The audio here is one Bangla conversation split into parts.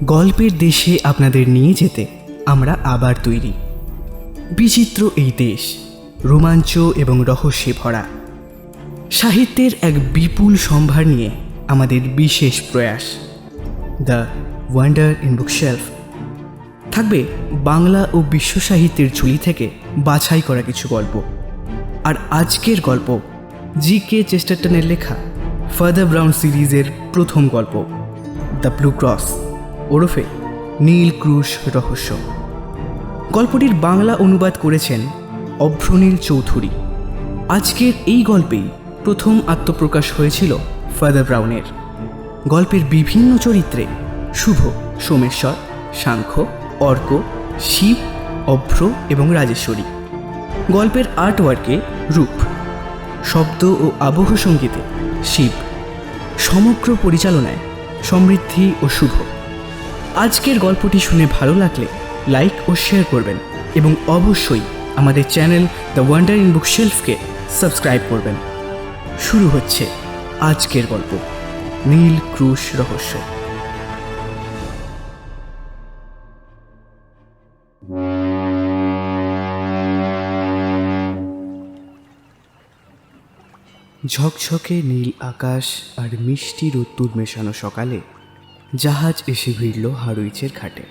গল্পের দেশে আপনাদের নিয়ে যেতে আমরা আবার তৈরি। বিচিত্র এই দেশ রোমাঞ্চ এবং রহস্যে ভরা। সাহিত্যের এক বিপুল সম্ভার নিয়ে আমাদের বিশেষ প্রয়াস, দ্য ওয়ান্ডার ইন বুকশেলফ। থাকবে বাংলা ও বিশ্ব সাহিত্যের ঝুলি থেকে বাছাই করা কিছু গল্প। আর আজকের গল্প জি.কে. চেস্টারটনের লেখা ফাদার ব্রাউন সিরিজের প্রথম গল্প, দ্য ব্লু ক্রস ওরফে নীল ক্রুশ রহস্য। গল্পটির বাংলা অনুবাদ করেছেন অভ্রনীল চৌধুরী। আজকের এই গল্পেই প্রথম আত্মপ্রকাশ হয়েছিল ফাদার ব্রাউনের। গল্পের বিভিন্ন চরিত্রে শুভ, সোমেশ্বর, সাংখ্য, অর্ক, শিব, অভ্র এবং রাজেশ্বরী। গল্পের আর্টওয়ার্কে রূপ, শব্দ ও আবহ সঙ্গীতে শিব, সমগ্র পরিচালনায় সমৃদ্ধি ও শুভ। আজকের গল্পটি শুনে ভালো লাগলে লাইক ও শেয়ার করবেন এবং অবশ্যই আমাদের চ্যানেল দ্য ওয়ান্ডার ইন বুকশেলফকে সাবস্ক্রাইব করবেন। শুরু হচ্ছে আজকের গল্প, নীল ক্রুশ রহস্য। ঝকঝকে নীল আকাশ আর মিষ্টি রোদ্দুর মেশানো সকালে জাহাজ এসে ভিড়ল হারুইচের ঘাটে।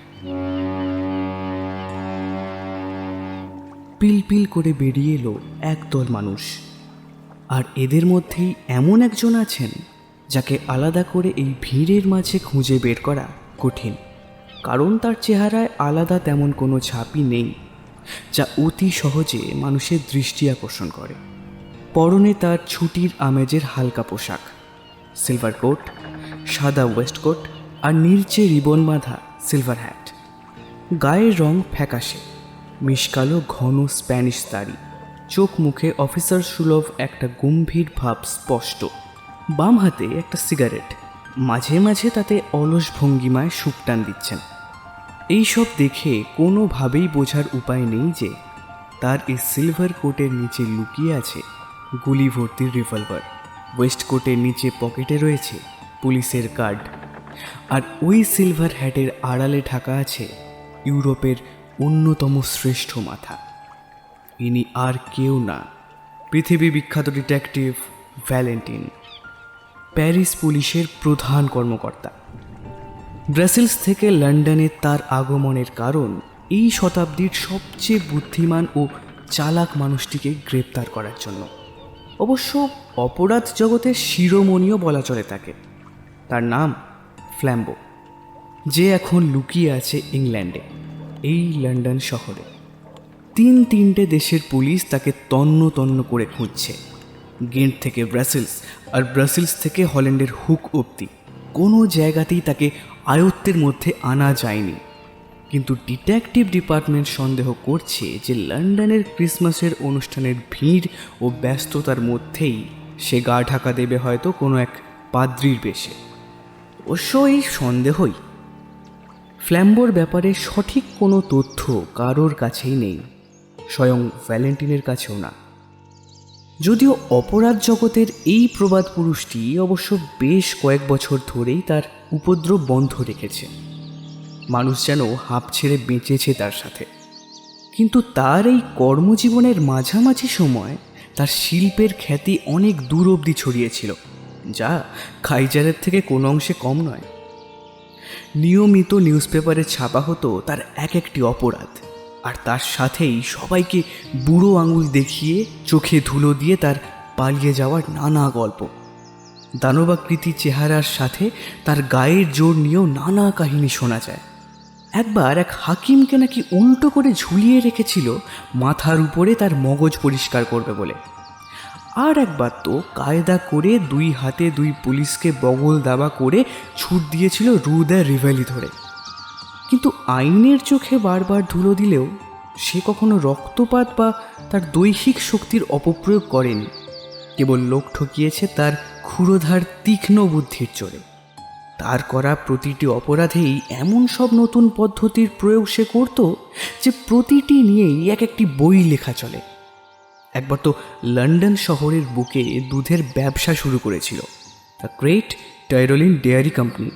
পিলপিল করে বেরিয়ে এলো একদল মানুষ। আর এদের মধ্যেই এমন একজন আছেন যাকে আলাদা করে এই ভিড়ের মাঝে খুঁজে বের করা কঠিন, কারণ তার চেহারায় আলাদা তেমন কোনো ছাপই নেই যা অতি সহজে মানুষের দৃষ্টি আকর্ষণ করে। পরনে তার ছুটির আমেজের হালকা পোশাক, সিলভার কোট, সাদা ওয়েস্টকোট আর নীলচে রিবন বাঁধা সিলভার হ্যাট। গায়ের রং ফ্যাকাশে, মিশকালো ঘন স্প্যানিশ দাড়ি, চোখ মুখে অফিসার সুলভ একটা গম্ভীর ভাব স্পষ্ট। বাম হাতে একটা সিগারেট, মাঝে মাঝে তাতে অলস ভঙ্গিমায় সুপ টান দিচ্ছেন। এইসব দেখে কোনোভাবেই বোঝার উপায় নেই যে তার এই সিলভার কোটের নিচে লুকিয়ে আছে গুলি ভর্তি রিভলভার। ওয়েস্টকোটের নিচে পকেটে রয়েছে পুলিশের কার্ড, আর ওই সিলভার হ্যাটের আড়ালে ঢাকা আছে ইউরোপের অন্যতম শ্রেষ্ঠ মাথা। ইনি আর কেউ না, পৃথিবী বিখ্যাত ডিটেকটিভ ভ্যালেন্টিন, প্যারিস পুলিশের প্রধান কর্মকর্তা। ব্রাসেলস থেকে লন্ডনে তার আগমনের কারণ এই শতাব্দীর সবচেয়ে বুদ্ধিমান ও চালাক মানুষটিকে গ্রেপ্তার করার জন্য। অবশ্য অপরাধ জগতের শিরোমণিও বলা চলে তাকে। তার নাম ফ্ল্যাম্বো, যে এখন লুকিয়ে আছে ইংল্যান্ডে, এই লন্ডন শহরে। তিনটে দেশের পুলিশ তাকে তন্ন তন্ন করে খুঁজছে। গেন্ট থেকে ব্রাসেলস আর ব্রাসেলস থেকে হল্যান্ডের হুক অবধি কোনো জায়গাতেই তাকে আয়ত্তের মধ্যে আনা যায়নি। কিন্তু ডিটেকটিভ ডিপার্টমেন্ট সন্দেহ করছে যে লন্ডনের ক্রিসমাসের অনুষ্ঠানের ভিড় ও ব্যস্ততার মধ্যেই সে গা ঢাকা দেবে হয়তো কোনো এক পাদ্রির বেশে। অবশ্য এই সন্দেহই। ফ্ল্যাম্বোর ব্যাপারে সঠিক কোনো তথ্য কারোর কাছেই নেই, স্বয়ং ভ্যালেন্টিনের কাছেও না। যদিও অপরাধ জগতের এই প্রবাদ পুরুষটি অবশ্য বেশ কয়েক বছর ধরেই তার উপদ্রব বন্ধ রেখেছে। মানুষ যেন হাঁপ ছেড়ে বেঁচেছে তার সাথে। কিন্তু তার এই কর্মজীবনের মাঝামাঝি সময় তার শিল্পের খ্যাতি অনেক দূর অবধি ছড়িয়েছিল, যা কাইজারের থেকে কোনো অংশে কম নয়। নিয়মিত নিউজপেপারে ছাপা হতো তার এক একটি অপরাধ, আর তার সাথেই সবাইকে বুড়ো আঙুল দেখিয়ে চোখে ধুলো দিয়ে তার পালিয়ে যাওয়ার নানা গল্প। দানবাকৃতি চেহারার সাথে তার গায়ের জোর নিয়েও নানা কাহিনী শোনা যায়। একবার এক হাকিমকে নাকি উল্টো করে ঝুলিয়ে রেখেছিল মাথার উপরে তার মগজ পরিষ্কার করবে বলে। আর একবার তো কায়দা করে 2 হাতে 2 পুলিশকে বগল দাবা করে ছুট দিয়েছিল রুদার রিভ্যালি ধরে। কিন্তু আইনের চোখে বারবার ধুলো দিলেও সে কখনো রক্তপাত বা তার দৈহিক শক্তির অপপ্রয়োগ করেনি, কেবল লোক ঠকিয়েছে তার ক্ষুরোধার তীক্ষ্ণ বুদ্ধির জোরে। তার করা প্রতিটি অপরাধেই এমন সব নতুন পদ্ধতির প্রয়োগ সে করত যে প্রতিটি নিয়েই এক একটি বই লেখা চলে। একবার তো লন্ডন শহরের বুকে দুধের ব্যবসা শুরু করেছিল, দ্য গ্রেট টাইরোলিন ডেয়ারি কোম্পানি।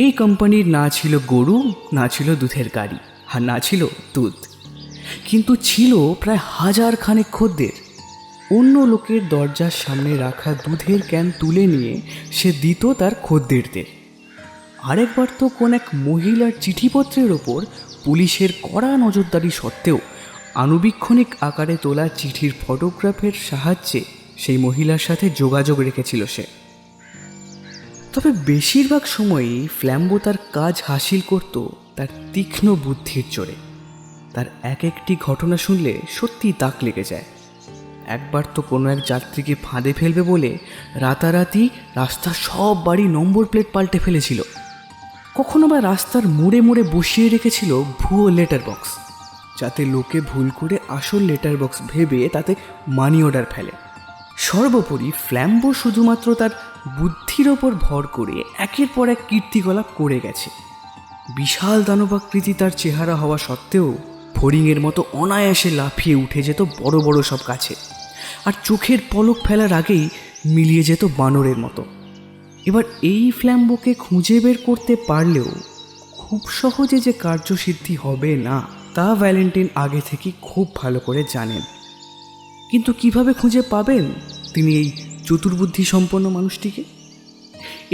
এই কোম্পানির না ছিল গরু, না ছিল দুধের গাড়ি, আর না ছিল দুধ, কিন্তু ছিল প্রায় 1000 খানেক খদ্দের। অন্য লোকের দরজার সামনে রাখা দুধের ক্যান তুলে নিয়ে সে দিত তার খদ্দেরদের। আরেকবার তো কোন এক মহিলার চিঠিপত্রের ওপর পুলিশের কড়া নজরদারি সত্ত্বেও আনুবীক্ষণিক আকারে তোলা চিঠির ফটোগ্রাফের সাহায্যে সেই মহিলার সাথে যোগাযোগ রেখেছিল সে। তবে বেশিরভাগ সময়ই ফ্ল্যাম্বো তার কাজ হাসিল করত তার তীক্ষ্ণ বুদ্ধির জোরে। তার এক একটি ঘটনা শুনলে সত্যিই তাক লেগে যায়। একবার তো কোনো এক যাত্রীকে ফাঁদে ফেলবে বলে রাতারাতি রাস্তার সব বাড়ি নম্বর প্লেট পাল্টে ফেলেছিল। কখনো বা রাস্তার মোড়ে মোড়ে বসিয়ে রেখেছিল ভুয়ো লেটার বক্স, যাতে লোকে ভুল করে আসল লেটার বক্স ভেবে তাতে মানি অর্ডার ফেলে। সর্বোপরি ফ্ল্যাম্বো শুধুমাত্র তার বুদ্ধির ওপর ভর করে একের পর এক কীর্তিকলাপ করে গেছে। বিশাল দানবাকৃতি তার চেহারা হওয়া সত্ত্বেও ফড়িংয়ের মতো অনায়াসে লাফিয়ে উঠে যেত বড় বড় সব গাছে, আর চোখের পলক ফেলার আগেই মিলিয়ে যেত বানরের মতো। এবার এই ফ্ল্যাম্বোকে খুঁজে বের করতে পারলেও খুব সহজে যে কার্যসিদ্ধি হবে না তা ভ্যালেন্টিন আগে থেকেই খুব ভালো করে জানেন। কিন্তু কিভাবে খুঁজে পাবেন তিনি এই চতুর্বুদ্ধি সম্পন্ন মানুষটিকে?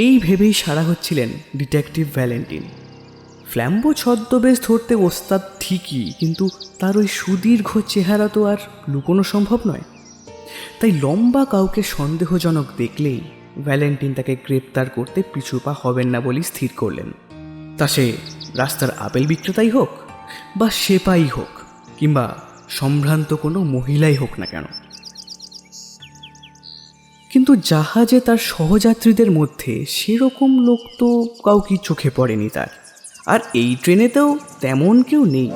এই ভেবেই সারা হচ্ছিলেন ডিটেকটিভ ভ্যালেন্টিন। ফ্ল্যাম্বো ছদ্মবেশ ধরতে ওস্তাদ ঠিকই, কিন্তু তার ওই সুদীর্ঘ চেহারা তো আর লুকোনো সম্ভব নয়। তাই লম্বা কাউকে সন্দেহজনক দেখলেই ভ্যালেন্টিন তাকে গ্রেপ্তার করতে পিছুপা হবেন না বলেই স্থির করলেন। তা সে রাস্তার আপেল বিক্রেতাই হোক, বা সেপাই হোক, কিংবা সম্ভ্রান্ত কোনো মহিলাই হোক না কেন। কিন্তু জাহাজে তার সহযাত্রীদের মধ্যে সেরকম লোক তো কাউকে চোখে পড়েনি তার, আর এই ট্রেনেতেও তেমন কেউ নেই।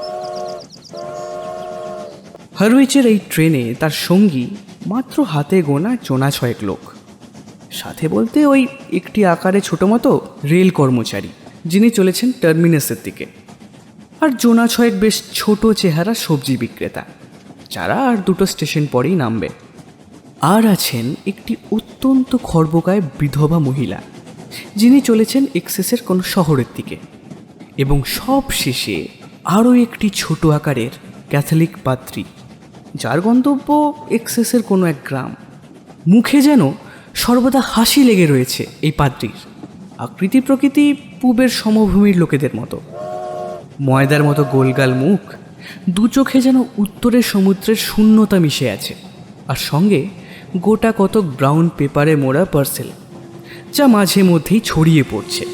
হারউইচের এই ট্রেনে তার সঙ্গী মাত্র হাতে গোনা জোনা 6 লোক, সাথে বলতে ওই একটি আকারে ছোটো মতো রেল কর্মচারী যিনি চলেছেন টার্মিনাসের দিকে, আর জোনা 6 বেশ ছোট চেহারা সবজি বিক্রেতা যারা আর 2টো স্টেশন পরেই নামবে। আর আছেন একটি অত্যন্ত খর্বকায় বিধবা মহিলা যিনি চলেছেন এক্সেসের কোনো শহরের দিকে, এবং সব শেষে আরও একটি ছোট আকারের ক্যাথলিক পাদ্রী যার গন্তব্য এক্সেসের কোনো এক গ্রাম। মুখে যেন সর্বদা হাসি লেগে রয়েছে এই পাদ্রীর। আকৃতি প্রকৃতি পূবের সমভূমির লোকেদের মতো, ময়দার মতো গোলগাল মুখ, দু চোখে যেন উত্তরের সমুদ্রের শূন্যতা মিশে আছে, আর সঙ্গে গোটা কতক ব্রাউন পেপারে মোড়া পার্সেল যা মাঝে মধ্যেই ছড়িয়ে পড়ছে।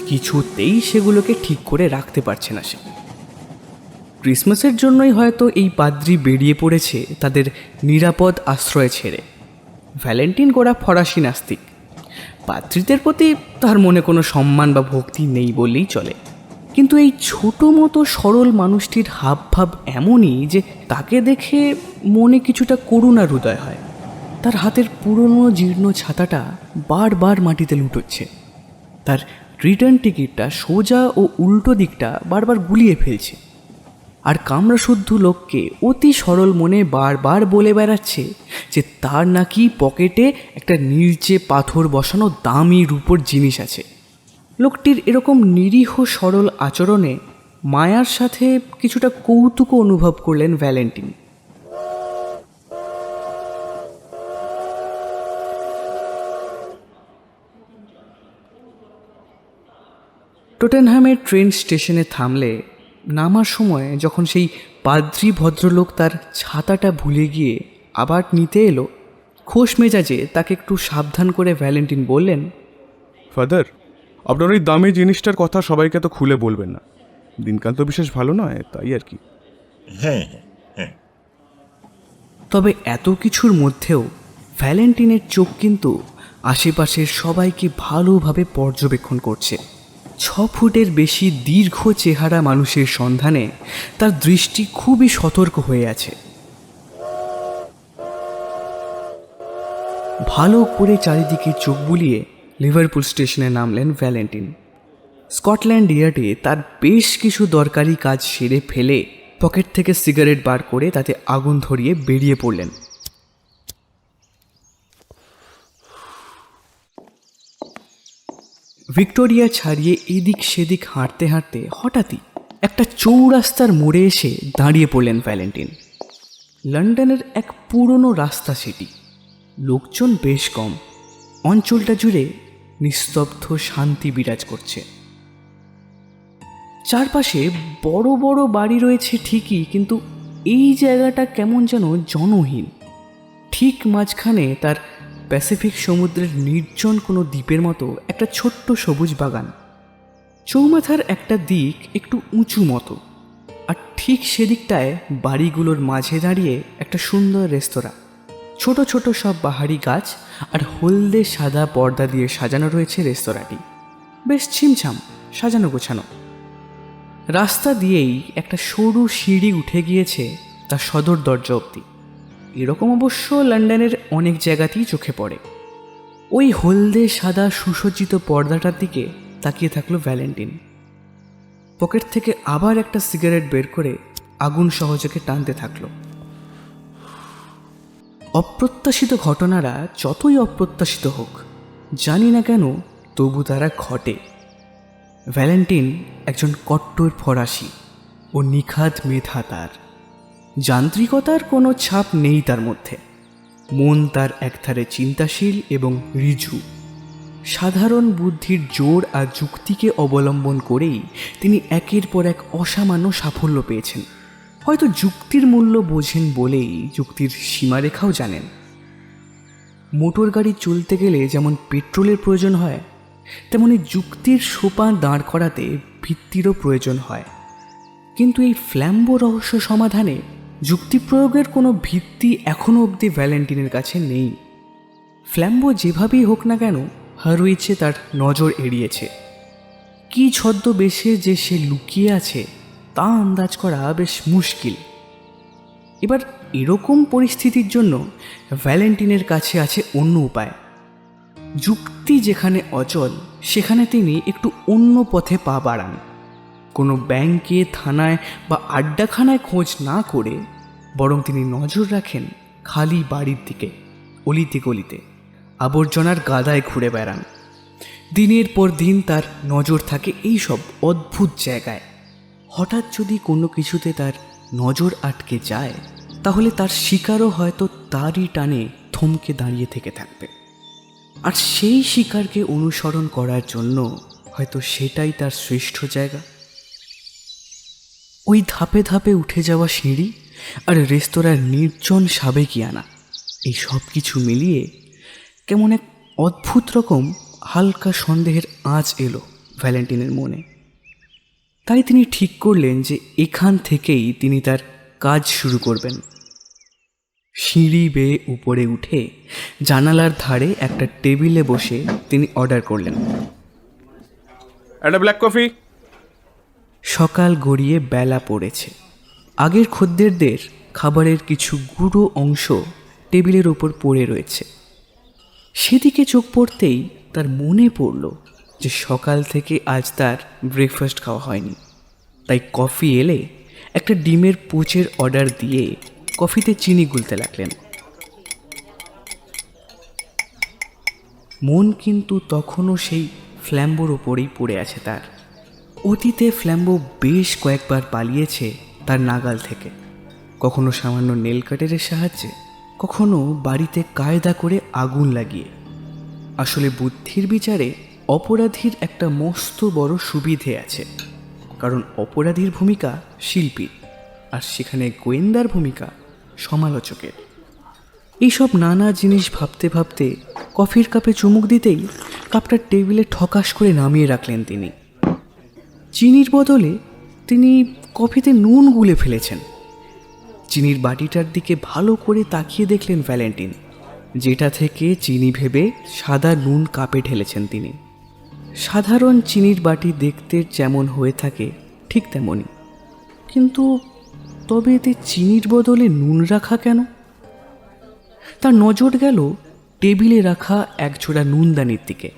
কিছুতেই সেগুলোকে ঠিক করে রাখতে পারছে না সে। ক্রিসমাসের জন্যই হয়তো এই পাদ্রী বেরিয়ে পড়েছে তাদের নিরাপদ আশ্রয় ছেড়ে। ভ্যালেন্টিন গোড়া ফরাসি নাস্তিক, পাদ্রীদের প্রতি তার মনে কোনো সম্মান বা ভক্তি নেই বললেই চলে। কিন্তু এই ছোটো মতো সরল মানুষটির হাবভাব এমনই যে তাকে দেখে মনে কিছুটা করুণার হৃদয় হয়। তার হাতের পুরনো জীর্ণ ছাতাটা বারবার মাটিতে লুটোচ্ছে, তার রিটার্ন টিকিটটা সোজা ও উল্টো দিকটা বারবার গুলিয়ে ফেলছে, আর কামড়াশুদ্ধ লোককে অতি সরল মনে বারবার বলে বেড়াচ্ছে যে তার নাকি পকেটে একটা নীলচে পাথর বসানো দামি রূপোর জিনিস আছে। লোকটির এরকম নিরীহ সরল আচরণে মায়ার সাথে কিছুটা কৌতুক অনুভব করলেন ভ্যালেন্টিন। টটেনহামের ট্রেন স্টেশনে থামলে নামার সময় যখন সেই পাদ্রী ভদ্রলোক তার ছাতাটা ভুলে গিয়ে আবার নিতে এলো, খোশ মেজাজে তাকে একটু সাবধান করে ভ্যালেন্টিন বললেন, ফাদার, আপনার ওই দামি জিনিসটার কথা সবাইকে তো খুলে বলবেন না, দিনকাল তো বিশেষ ভালো নয়, তাই আর কি। হ্যাঁ হ্যাঁ। তবে এত কিছুর মধ্যেও ভ্যালেন্টিনের চোখ কিন্তু আশেপাশের সবাইকে ভালোভাবে পর্যবেক্ষণ করছে। 6 ফুটের বেশি দীর্ঘ চেহারা মানুষের সন্ধানে তার দৃষ্টি খুবই সতর্ক হয়ে আছে। ভালো করে চারিদিকে চোখ বুলিয়ে লিভারপুল স্টেশনে নামলেন ভ্যালেন্টিন। স্কটল্যান্ড ইয়ার্ডে তার বেশ কিছু দরকারি কাজ সেরে ফেলে পকেট থেকে সিগারেট বার করে তাতে আগুন ধরিয়ে বেরিয়ে পড়লেন। ভিক্টোরিয়া ছাড়িয়ে এদিক সেদিক হাঁটতে হাঁটতে হঠাৎই একটা চৌরাস্তার মোড়ে এসে দাঁড়িয়ে পড়লেন ভ্যালেন্টিন। লন্ডনের এক পুরনো রাস্তা সেটি, লোকজন বেশ কম, অঞ্চলটা জুড়ে নিস্তব্ধ শান্তি বিরাজ করছে। চারপাশে বড় বড় বাড়ি রয়েছে ঠিকই, কিন্তু এই জায়গাটা কেমন যেন জনহীন। ঠিক মাঝখানে তার প্যাসিফিক সমুদ্রের নির্জন কোনো দ্বীপের মতো একটা ছোট্ট সবুজ বাগান। চৌমাথার একটা দিক একটু উঁচু মতো, আর ঠিক সেদিকটায় বাড়িগুলোর মাঝে দাঁড়িয়ে একটা সুন্দর রেস্তোরাঁ। ছোট ছোট সব বাহারি গাছ আর হলদে সাদা পর্দা দিয়ে সাজানো রয়েছে রেস্তোরাঁটি, বেশ ছিমছাম সাজানো গোছানো। রাস্তা দিয়েই একটা সরু সিঁড়ি উঠে গিয়েছে তার সদর দরজা অবধি। এরকম অবশ্য লন্ডনের অনেক জায়গাতেই চোখে পড়ে। ওই হলদে সাদা সুসজ্জিত পর্দাটার দিকে তাকিয়ে থাকলো ভ্যালেন্টিন। পকেট থেকে আবার একটা সিগারেট বের করে আগুন সহযোগে টানতে থাকলো। অপ্রত্যাশিত ঘটনারা যতই অপ্রত্যাশিত হোক, জানি না কেন, তবু তারা ঘটে। ভ্যালেন্টিন একজন কট্টর ফরাসি ও নিখাদ মেধা তার। যান্ত্রিকতার কোনো ছাপ নেই তার মধ্যে। মন তার একধারে চিন্তাশীল এবং ঋজু। সাধারণ বুদ্ধির জোর আর যুক্তিকে অবলম্বন করেই তিনি একের পর এক অসামান্য সাফল্য পেয়েছেন। হয়তো যুক্তির মূল্য বোঝেন বলেই যুক্তির সীমারেখাও জানেন। মোটর গাড়ি চলতে গেলে যেমন পেট্রোলের প্রয়োজন হয়, তেমনি যুক্তির সোপান দাঁড় করাতে ভিত্তিরও প্রয়োজন হয়। কিন্তু এই ফ্ল্যাম্বো রহস্য সমাধানে যুক্তি প্রয়োগের কোনো ভিত্তি এখনও অবধি ভ্যালেন্টিনের কাছে নেই। ফ্ল্যাম্বো যেভাবেই হোক না কেন, হারুইচে তার নজর এড়িয়েছে। কী ছদ্মবেশে যে সে লুকিয়ে আছে তা আন্দাজ করা বেশ মুশকিল। এবার এরকম পরিস্থিতির জন্য ভ্যালেন্টিনের কাছে আছে অন্য উপায়। যুক্তি যেখানে অচল, সেখানে তিনি একটু অন্য পথে পা বাড়ান। কোনো ব্যাংকে, থানায় বা আড্ডাখানায় খোঁজ না করে বরং তিনি নজর রাখেন খালি বাড়ির দিকে, অলিতে গলিতে, আবর্জনার গাদায় ঘুরে বেড়ান। দিনের পর দিন তার নজর থাকে এই সব অদ্ভুত জায়গায়। হঠাৎ যদি কোনো কিছুতে তার নজর আটকে যায়, তাহলে তার শিকারও হয়তো তারই টানে থমকে দাঁড়িয়ে থেকে থাকবে। আর সেই শিকারকে অনুসরণ করার জন্য হয়তো সেটাই তার শ্রেষ্ঠ জায়গা। ওই ধাপে ধাপে উঠে যাওয়া সিঁড়ি আর রেস্তোরাঁর নির্জন সাবেকিয়ানা, এই সব কিছু মিলিয়ে কেমন এক অদ্ভুত রকম হালকা সন্দেহের আঁচ এলো ভ্যালেন্টিনের মনে। তাই তিনি ঠিক করলেন যে এখান থেকেই তিনি তার কাজ শুরু করবেন। সিঁড়ি বেয়ে উপরে উঠে জানালার ধারে একটা টেবিলে বসে তিনি অর্ডার করলেন। একটা ব্ল্যাক কফি। সকাল গড়িয়ে বেলা পড়েছে। আগের খদ্দেরদের খাবারের কিছু গুঁড়ো অংশ টেবিলের ওপর পড়ে রয়েছে। সেদিকে চোখ পড়তেই তার মনে পড়ল যে সকাল থেকে আজ তার ব্রেকফাস্ট খাওয়া হয়নি। তাই কফি এলে একটা ডিমের পোচের অর্ডার দিয়ে কফিতে চিনি গুলতে লাগলেন। মন কিন্তু তখনও সেই ফ্ল্যাম্বোর ওপরেই পড়ে আছে তার। অতীতে ফ্ল্যাম্বো বেশ কয়েকবার পালিয়েছে তার নাগাল থেকে, কখনো সামান্য নেল কাটারের সাহায্যে, কখনো বাড়িতে কায়দা করে আগুন লাগিয়ে। আসলে বুদ্ধির বিচারে অপরাধীর একটা মস্ত বড় সুবিধে আছে, কারণ অপরাধীর ভূমিকা শিল্পী, আর সেখানে গোয়েন্দার ভূমিকা সমালোচকের। এইসব নানা জিনিস ভাবতে ভাবতে কফির কাপে চুমুক দিতেই কাপটা টেবিলে ঠকাস করে নামিয়ে রাখলেন তিনি। চিনির বদলে তিনি কফিতে নুন গুলে ফেলেছেন। চিনির বাটিটার দিকে ভালো করে তাকিয়ে দেখলেন ভ্যালেন্টিন, যেটা থেকে চিনি ভেবে সাদা নুন কাপে ঢেলেছেন তিনি। সাধারণ চিনির বাটি দেখতে যেমন হয়ে থাকে ঠিক তেমনই, কিন্তু তবে এতে চিনির বদলে নুন রাখা কেন? তার নজর গেল টেবিলে রাখা একজোড়া নুনদানির দিকে।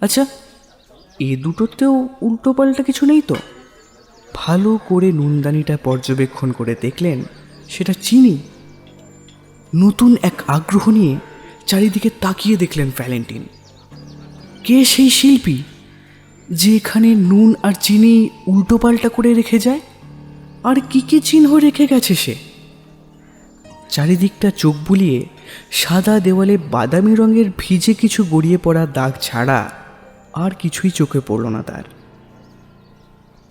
আচ্ছা, এ দুটোতেও উল্টোপাল্টা কিছু নেই তো? ভালো করে নুনদানিটা পর্যবেক্ষণ করে দেখলেন সেটা চিনি। নতুন এক আগ্রহ নিয়ে চারিদিকে তাকিয়ে দেখলেন ভ্যালেন্টিন। কে সেই শিল্পী যে এখানে নুন আর চিনি উল্টোপাল্টা করে রেখে যায়? আর কি কি চিহ্ন রেখে গেছে সে? চারিদিকটা চোখ বুলিয়ে সাদা দেওয়ালে বাদামি রঙের ভিজে কিছু গড়িয়ে পড়া দাগ ছাড়া আর কিছুই চোখে পড়ল না তার।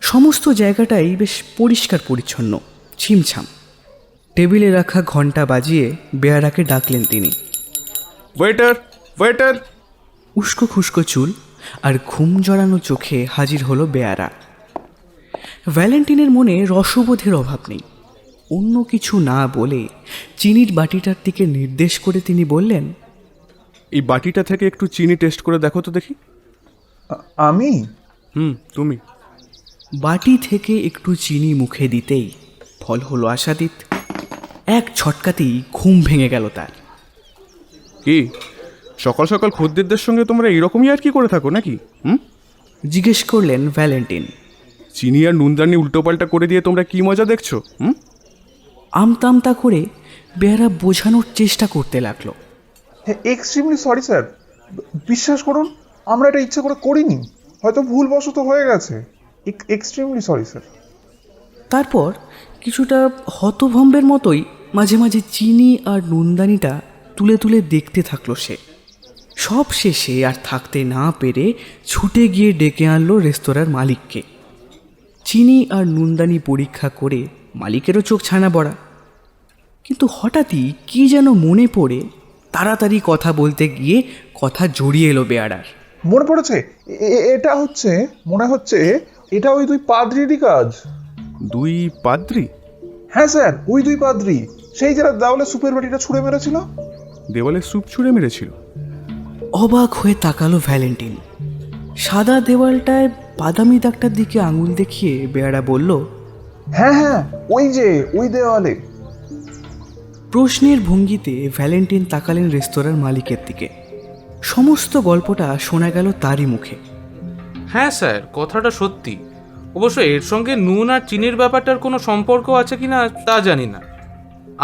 সমস্ত জায়গাটাই বেশ পরিষ্কার পরিচ্ছন্ন, ছিমছাম। টেবিলে রাখা ঘণ্টা বাজিয়ে বেয়ারাকে ডাকলেন তিনি। Waiter, waiter! উস্কো খুস্কো চুল আর ঘুম জড়ানো চোখে হাজির হলো বেয়ারা। ভ্যালেন্টিনের মনে রসবোধের অভাব নেই। অন্য কিছু না বলে চিনির বাটিটার দিকে নির্দেশ করে তিনি বললেন, এই বাটিটা থেকে একটু চিনি টেস্ট করে দেখো তো দেখি। আমি? তুমি। বাটি থেকে একটু চিনি মুখে দিতেই ফল হলো আশাতীত। এক ছটকাতেই ঘুম ভেঙে গেল তার। কি সকাল সকাল খদ্দেরদের সঙ্গে তোমরা এইরকমই আর কি করে থাকো নাকি? জিজ্ঞেস করলেন ভ্যালেন্টিন। চিনি আর নুনদানি উল্টোপাল্টা করে দিয়ে তোমরা কি মজা দেখছো? আমতা করে বেয়ারা বোঝানোর চেষ্টা করতে লাগলো। এক্সট্রিমলি সরি স্যার, বিশ্বাস করুন আমরা এটা ইচ্ছে করে করিনি, হয়তো ভুলবশত হয়ে গেছে। Extremely sorry sir. তারপর কিছুটা হতভম্বের মতোই মাঝে মাঝে চিনি আর নুনদানিটা তুলে তুলে দেখতে থাকলো সে। সব শেষে আর থাকতে না পেরে ছুটে গিয়ে ডেকে আনলো রেস্তোরাঁর মালিককে। চিনি আর নুনদানি পরীক্ষা করে মালিকেরও চোখ ছানা বড়া। কিন্তু হঠাৎই কি যেন মনে পড়ে তাড়াতাড়ি কথা বলতে গিয়ে কথা জড়িয়ে এলো বেয়ারার। মনে পড়েছে, এটা মনে হচ্ছে এটা ওই দুই পাদ্রিরই কাজ। দুই পাদ্রি? হ্যাঁ স্যার, ওই দুই পাদ্রি, সেই যারা দেওয়ালে সুপের বাটিটা ছুঁড়ে মেরেছিল। দেওয়ালে স্যুপ ছুঁড়ে মেরেছিল? অবাক হয়ে তাকালো ভ্যালেন্টিন। সাদা দেওয়ালটায় বাদামি দাগটার দিকে আঙুল দেখিয়ে বেয়ারা বলল, হ্যাঁ, ওই দেওয়ালে। প্রশ্নের ভঙ্গিতে ভ্যালেন্টিন তাকালেন রেস্তোরাঁর মালিকের দিকে। সমস্ত গল্পটা শোনা গেল তারই মুখে। হ্যাঁ স্যার, কথাটা সত্যি। অবশ্য এর সঙ্গে নুন আর চিনির ব্যাপারটার কোনো সম্পর্ক আছে কিনা তা জানি না।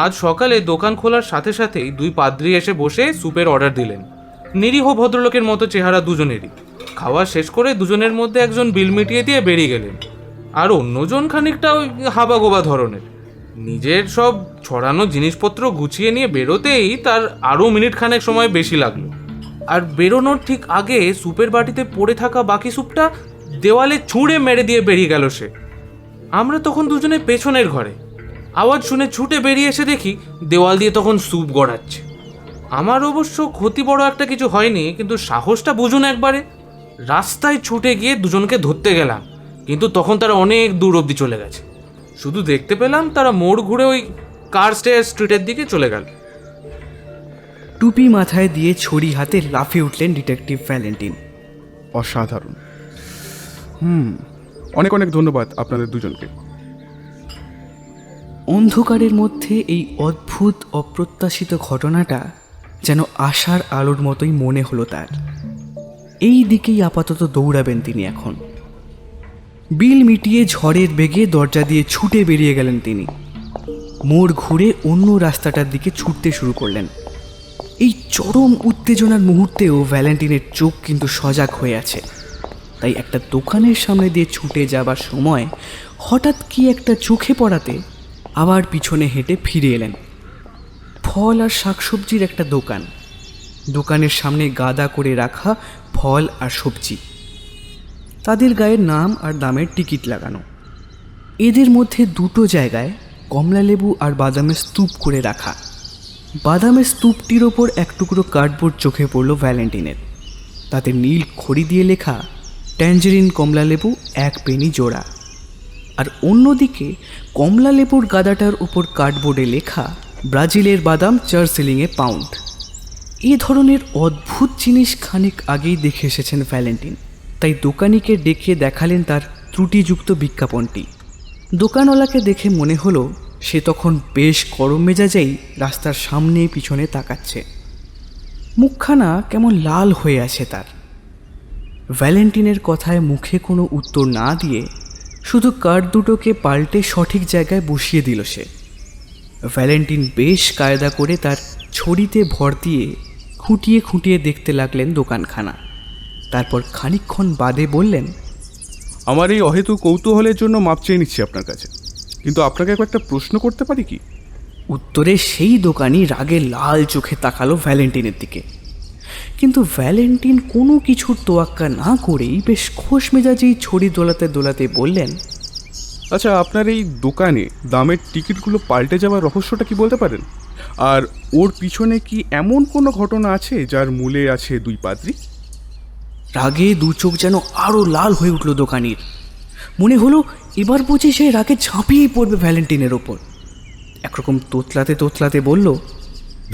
আজ সকালে দোকান খোলার সাথে সাথেই দুই পাদ্রী এসে বসে স্যুপের অর্ডার দিলেন। নিরীহ ভদ্রলোকের মতো চেহারা দুজনেরই। খাওয়া শেষ করে দুজনের মধ্যে একজন বিল মিটিয়ে দিয়ে বেরিয়ে গেলেন, আর অন্যজন খানিকটা ওই হাবাগোবা ধরনের। নিজের সব ছড়ানো জিনিসপত্র গুছিয়ে নিয়ে বেরোতেই তার আরও মিনিট খানেক সময় বেশি লাগলো। আর বেরোনোর ঠিক আগে স্যুপের বাটিতে পড়ে থাকা বাকি স্যুপটা দেওয়ালে ছুঁড়ে মেরে দিয়ে বেরিয়ে গেল সে। আমরা তখন দুজনে পেছনের ঘরে। আওয়াজ শুনে ছুটে বেরিয়ে এসে দেখি দেওয়াল দিয়ে তখন স্যুপ গড়াচ্ছে। আমার অবশ্য ক্ষতি বড় একটা কিছু হয়নি, কিন্তু সাহসটা বুঝুন একবারে। রাস্তায় ছুটে গিয়ে দুজনকে ধরতে গেলাম, কিন্তু তখন তারা অনেক দূর অবধি চলে গেছে। শুধু দেখতে পেলাম তারা মোড় ঘুরে ওই কার্স্টেয়ার স্ট্রিটের দিকে চলে গেল। টুপি মাথায় দিয়ে ছড়ি হাতে লাফিয়ে উঠলেন ডিটেকটিভ ভ্যালেন্টিন। অসাধারণ। অনেক অনেক ধন্যবাদ আপনাদের দুজনকে। অন্ধকারের মধ্যে এই অদ্ভুত অপ্রত্যাশিত ঘটনাটা যেন আশার আলোর মতোই মনে হলো তার। এই দিকেই আপাতত দৌড়াবেন তিনি এখন। বিল মিটিয়ে ঝড়ের বেগে দরজা দিয়ে ছুটে বেরিয়ে গেলেন তিনি। মোড় ঘুরে অন্য রাস্তাটার দিকে ছুটতে শুরু করলেন। এই চরম উত্তেজনার মুহূর্তেও ভ্যালেন্টিনের চোখ কিন্তু সজাগ হয়ে আছে। তাই একটা দোকানের সামনে দিয়ে ছুটে যাবার সময় হঠাৎ কি একটা চোখে পড়াতে আবার পিছনে হেঁটে ফিরে এলেন। ফল আর শাকসবজির একটা দোকান। দোকানের সামনে গাদা করে রাখা ফল আর সবজি, তাদের গায়ে নাম আর দামের টিকিট লাগানো। এদের মধ্যে দুটো জায়গায় কমলালেবু আর বাদামের স্তূপ করে রাখা। বাদামের স্তূপটির ওপর এক টুকরো কার্ডবোর্ড চোখে পড়ল ভ্যালেন্টিনের। তাতে নীল খড়ি দিয়ে লেখা ট্যাঞ্জেরিন কমলালেবু 1 পেনি জোড়া। আর অন্যদিকে কমলালেবুর গাদাটার উপর কার্ডবোর্ডে লেখা ব্রাজিলের বাদাম 4 শিলিংয়ে পাউন্ড। এ ধরনের অদ্ভুত জিনিস খানিক আগেই দেখে এসেছেন ভ্যালেন্টিন, তাই দোকানিকে ডেকে দেখালেন তার ত্রুটিযুক্ত বিজ্ঞাপনটি। দোকানওয়ালাকে দেখে মনে হলো সে তখন বেশ গরম মেজাজেই রাস্তার সামনে পিছনে তাকাচ্ছে। মুখখানা কেমন লাল হয়ে আছে তার। ভ্যালেন্টিনের কথায় মুখে কোনো উত্তর না দিয়ে শুধু কার্ড দুটোকে পাল্টে সঠিক জায়গায় বসিয়ে দিল সে। ভ্যালেন্টিন বেশ কায়দা করে তার ছড়িতে ভর দিয়ে খুঁটিয়ে খুঁটিয়ে দেখতে লাগলেন দোকানখানা। তারপর খানিকক্ষণ বাদে বললেন, আমার এই অহেতুক কৌতূহলের জন্য মাপ চেয়ে নিচ্ছি আপনার কাছে, কিন্তু আপনাকে একটা প্রশ্ন করতে পারি কি? উত্তরে সেই দোকানি রাগে লাল চোখে তাকালো ভ্যালেন্টিনের দিকে, কিন্তু ভ্যালেন্টিন কোনো কিছুর তোয়াক্কা না করেই বেশ খোশ মেজাজেই ছড়ি দোলাতে দোলাতে বললেন, আচ্ছা, আপনার এই দোকানে দামের টিকিটগুলো পাল্টে যাওয়ার রহস্যটা কি বলতে পারেন? আর ওর পিছনে কি এমন কোনো ঘটনা আছে যার মূলে আছে দুই পাদ্রী? রাগে দু চোখ যেন আরও লাল হয়ে উঠল দোকানির। মনে হলো এবার বুঝি সে রাগে ঝাঁপিয়েই পড়বে ভ্যালেন্টিনের ওপর। একরকম তোতলাতে তোতলাতে বলল,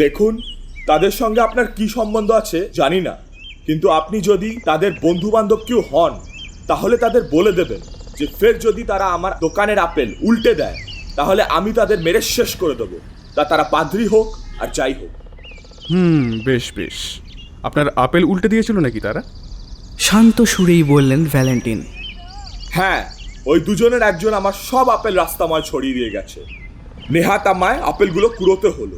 দেখুন, তাদের সঙ্গে আপনার কি সম্বন্ধ আছে জানি না, কিন্তু আপনি যদি তাদের বন্ধু বান্ধব কেউ হন তাহলে তাদের বলে দেবেন যে ফের যদি তারা আমার দোকানের আপেল উল্টে দেয় তাহলে আমি তাদের মেরে শেষ করে দেবো, তা তারা পাদ্রী হোক আর যাই হোক। বেশ বেশ। আপনার আপেল উল্টে দিয়েছিল নাকি তারা? শান্ত সুরেই বললেন ভ্যালেন্টিন। হ্যাঁ, ওই দুজনের একজন আমার সব আপেল রাস্তাময় ছড়িয়ে দিয়ে গেছে। নেহাত আমায় আপেলগুলো কুড়োতে হলো,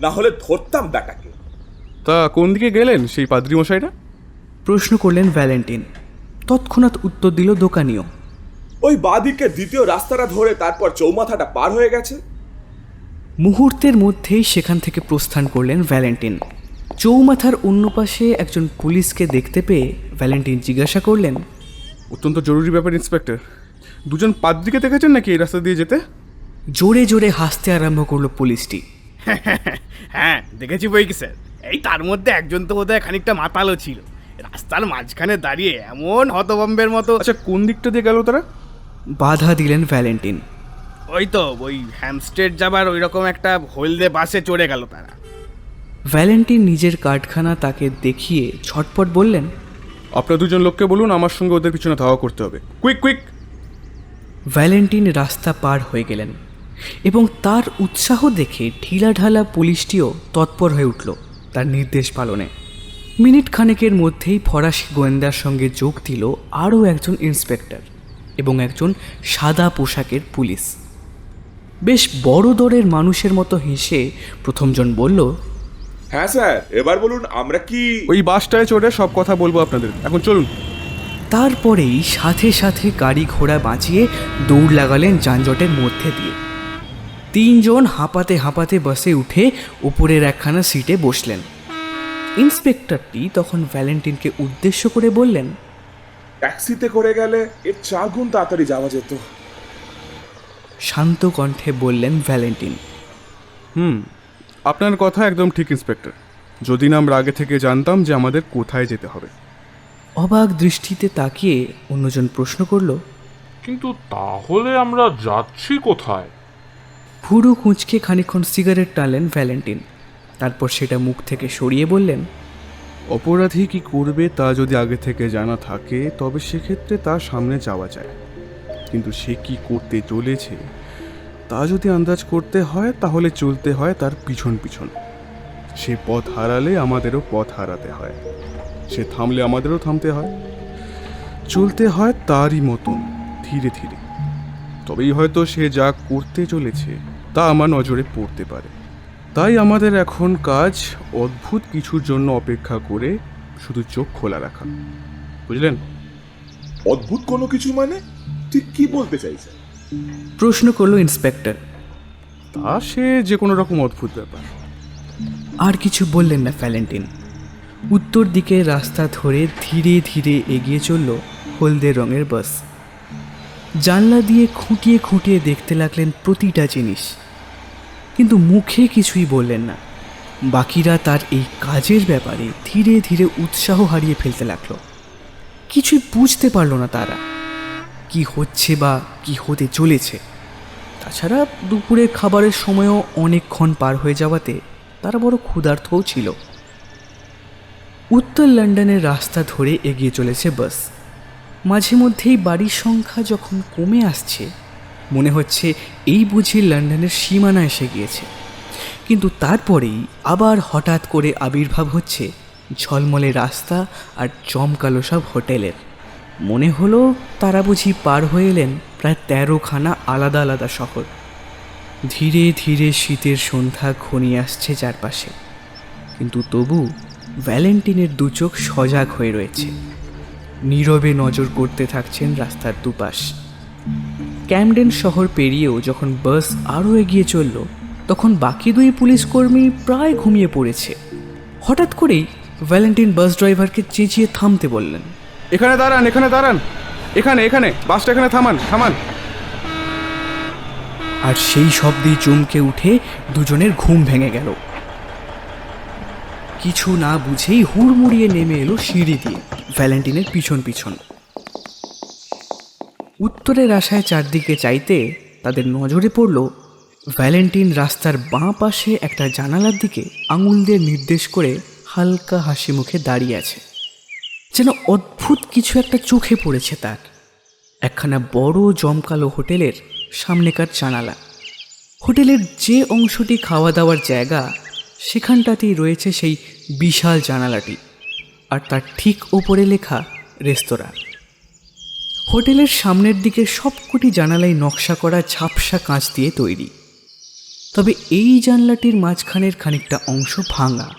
না হলে ধরতাম ব্যাটাকে। তা কোন দিকে গেলেন সেই পাদ্রী মশাইরা? প্রশ্ন করলেন ভ্যালেন্টিন। তৎক্ষণাৎ উত্তর দিল দোকানিও। ওই বাঁদিকে দ্বিতীয় রাস্তাটা ধরে তারপর চৌমাথাটা পার হয়ে গেছে। মুহূর্তের মধ্যেই সেখান থেকে প্রস্থান করলেন ভ্যালেন্টিন। চৌমাথার অন্য পাশে একজন পুলিশকে দেখতে পেয়ে ভ্যালেন্টিন জিজ্ঞাসা করলেন, অত্যন্ত জরুরি ব্যাপার ইন্সপেক্টর, দুজন পাদ্রীকে দেখেছেন নাকি এই রাস্তা দিয়ে যেতে? জোরে জোরে হাসতে আরম্ভ করলো পুলিশটি। হ্যাঁ, দেখেছি বই কি স্যার। এই তার মধ্যে একজন তো বোধহয় খানিকটা মাতালও ছিল, রাস্তার মাঝখানে দাঁড়িয়ে এমন হতভম্বের মতো। আচ্ছা, কোন দিকটা দিয়ে গেল তারা? বাধা দিলেন ভ্যালেন্টিন। ওই হ্যামস্টেড যাবার ওই রকম একটা হলদে বাসে চড়ে গেল তারা। ভ্যালেন্টিন নিজের কার্ডখানা তাকে দেখিয়ে ছটপট বললেন, আপনার দুজন লোককে বলুন আমার সঙ্গে ওদের পিছনে ধাওয়া করতে হবে, কুইক কুইক। ভ্যালেন্টিন রাস্তা পার হয়ে গেলেন এবং তার উৎসাহ দেখে ঢিলাঢালা পুলিশটিও তৎপর হয়ে উঠল তার নির্দেশ পালনে। মিনিট খানেকের মধ্যেই ফরাসি গোয়েন্দার সঙ্গে যোগ দিল আরও একজন ইন্সপেক্টর এবং একজন সাদা পোশাকের পুলিশ। বেশ বড় দরের মানুষের মতো হেসে প্রথমজন বলল, হ্যাঁ স্যার, এবার বলুন আমরা কি... ওই বাসটায় চড়ে সব কথা বলবো আপনাদের, এখন চলুন। তারপরেই সাথে সাথে গাড়ি ঘোড়া বাঁচিয়ে দৌড় লাগালেন যানজটের মধ্যে দিয়ে। তিনজন হাঁপাতে হাঁপাতে বাসে উঠে উপরের একখানা সিটে বসলেন। ইন্সপেক্টরটি তখন ভ্যালেন্টিনকে উদ্দেশ্য করে বললেন, ট্যাক্সিতে করে গেলে এর 4 গুণ তাড়াতাড়ি যাওয়া যেত। শান্ত কণ্ঠে বললেন ভ্যালেন্টিন। আপনার কথা একদম ঠিক ইন্সপেক্টর, যদি না আমরা আগে থেকে জানতাম যে আমাদের কোথায় যেতে হবে। অবাক দৃষ্টিতে তাকিয়ে অন্যজন প্রশ্ন করল, কিন্তু তাহলে আমরা যাচ্ছি কোথায়? ভুরু কুঁচকে খানিকক্ষণ সিগারেট টানলেন ভ্যালেন্টিন। তারপর সেটা মুখ থেকে সরিয়ে বললেন, অপরাধী কি করবে তা যদি আগে থেকে জানা থাকে তবে সেক্ষেত্রে তার সামনে যাওয়া যায়, কিন্তু সে কি করতে চলেছে তা যদি আন্দাজ করতে হয় তাহলে চলতে হয় তার পিছন পিছন। সে পথ হারালে আমাদেরও পথ হারাতে হয়, সে থামলে আমাদেরও থামতে হয়, চলতে হয় তারই মতন ধীরে ধীরে। তবেই হয়তো সে যা করতে চলেছে তা আমার নজরে পড়তে পারে। তাই আমাদের এখন কাজ অদ্ভুত কিছুর জন্য অপেক্ষা করে শুধু চোখ খোলা রাখা, বুঝলেন? অদ্ভুত কোনো কিছু মানে ঠিক কি বলতে চাইছে? প্রশ্ন করল ইন্সপেক্টর। তা সে যে কোনো রকম অদ্ভুত ব্যাপার। আর কিছু বললেন না ভ্যালেন্টিন। উত্তর দিকে রাস্তা ধরে ধীরে ধীরে এগিয়ে চলল হলদে রঙের বাস। জানলা দিয়ে খুঁটিয়ে খুঁটিয়ে দেখতে লাগলেন প্রতিটা জিনিস, কিন্তু মুখে কিছুই বললেন না। বাকিরা তার এই কাজের ব্যাপারে ধীরে ধীরে উৎসাহ হারিয়ে ফেলতে লাগলো। কিছুই বুঝতে পারল না তারা কি হচ্ছে বা কি হতে চলেছে। তাছাড়া দুপুরের খাবারের সময়ও অনেকক্ষণ পার হয়ে যাওয়াতে তারা বড় ক্ষুধার্তও ছিল। উত্তর লন্ডনের রাস্তা ধরে এগিয়ে চলেছে বাস। মাঝে মধ্যেই বাড়ির সংখ্যা যখন কমে আসছে মনে হচ্ছে এই বুঝি লন্ডনের সীমানা এসে গিয়েছে, কিন্তু তারপরেই আবার হঠাৎ করে আবির্ভাব হচ্ছে ঝলমলে রাস্তা আর জমকালো সব হোটেলের। মনে হলো তারা বুঝি পার হয়ে এলেন প্রায় 13খানা আলাদা আলাদা শহর। ধীরে ধীরে শীতের সন্ধ্যা ঘনিয়ে আসছে চারপাশে, কিন্তু তবু ভ্যালেন্টিনের দুচোখ সজাগ হয়ে রয়েছে। নীরবে নজর করতে থাকছেন রাস্তার দুপাশ। ক্যামডেন শহর পেরিয়েও যখন বাস আরও এগিয়ে চলল, তখন বাকি দুই পুলিশ কর্মী প্রায় ঘুমিয়ে পড়েছে। হঠাৎ করেই ভ্যালেন্টিন বাস ড্রাইভারকে চেঁচিয়ে থামতে বললেন। এখানে দাঁড়ান, এখানে দাঁড়ান, এখানে এখানে বাসটা এখানে থামান থামান। আর সেই শব্দেই চমকে উঠে দুজনের ঘুম ভেঙে গেল। কিছু না বুঝেই হুড়মুড়িয়ে নেমে এলো সিঁড়ি দিয়ে ভ্যালেন্টিনের পিছন পিছন। উত্তরের আশায় চারদিকে চাইতে তাদের নজরে পড়ল ভ্যালেন্টিন রাস্তার বাঁ পাশে একটা জানালার দিকে আঙুল দিয়ে নির্দেশ করে হালকা হাসি মুখে দাঁড়িয়ে আছে। যেন অদ্ভুত কিছু একটা চোখে পড়েছে তার। একখানা বড় জমকালো হোটেলের সামনেকার জানালা। হোটেলের যে অংশটি খাওয়া দাওয়ার জায়গা, সেখানটাতেই রয়েছে সেই বিশাল জানালাটি, আর তার ঠিক ওপরে লেখা রেস্তোরাঁ। হোটেলের সামনের দিকে সবকটি জানালাই নকশা করা ঝাপসা কাঁচ দিয়ে তৈরি। তবে এই জানলাটির মাঝখানের খানিকটা অংশ ভাঙা,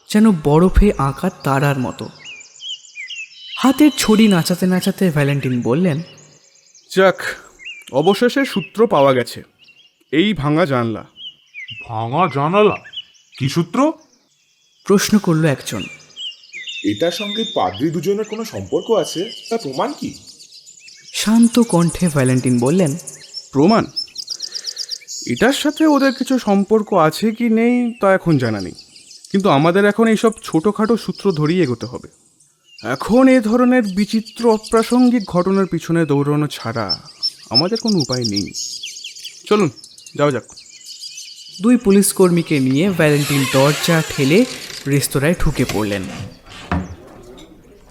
যেন বরফে আঁকা তারার মতো। হাতের ছড়ি নাচাতে নাচাতে ভ্যালেন্টিন বললেন, যাক, অবশেষে সূত্র পাওয়া গেছে। এই ভাঙা জানলা। ভাঙা জানালা? কি সূত্র? প্রশ্ন করল একজন। এটার সঙ্গে পাদ্রী দুজনের কোনো সম্পর্ক আছে, তা প্রমাণ কি? শান্ত কণ্ঠে ভ্যালেন্টিন বললেন, প্রমাণ? এটার সাথে ওদের কিছু সম্পর্ক আছে কি নেই তা এখন জানা নেই, কিন্তু আমাদের এখন এইসব ছোটোখাটো সূত্র ধরেই এগোতে হবে। এখন এ ধরনের বিচিত্র অপ্রাসঙ্গিক ঘটনার পিছনে দৌড়ানো ছাড়া আমাদের কোনো উপায় নেই। চলুন যাওয়া যাক। দুই পুলিশ কর্মীকে নিয়ে ভ্যালেন্টিন দরজা ঠেলে রেস্তোরাঁয় ঢুকে পড়লেন।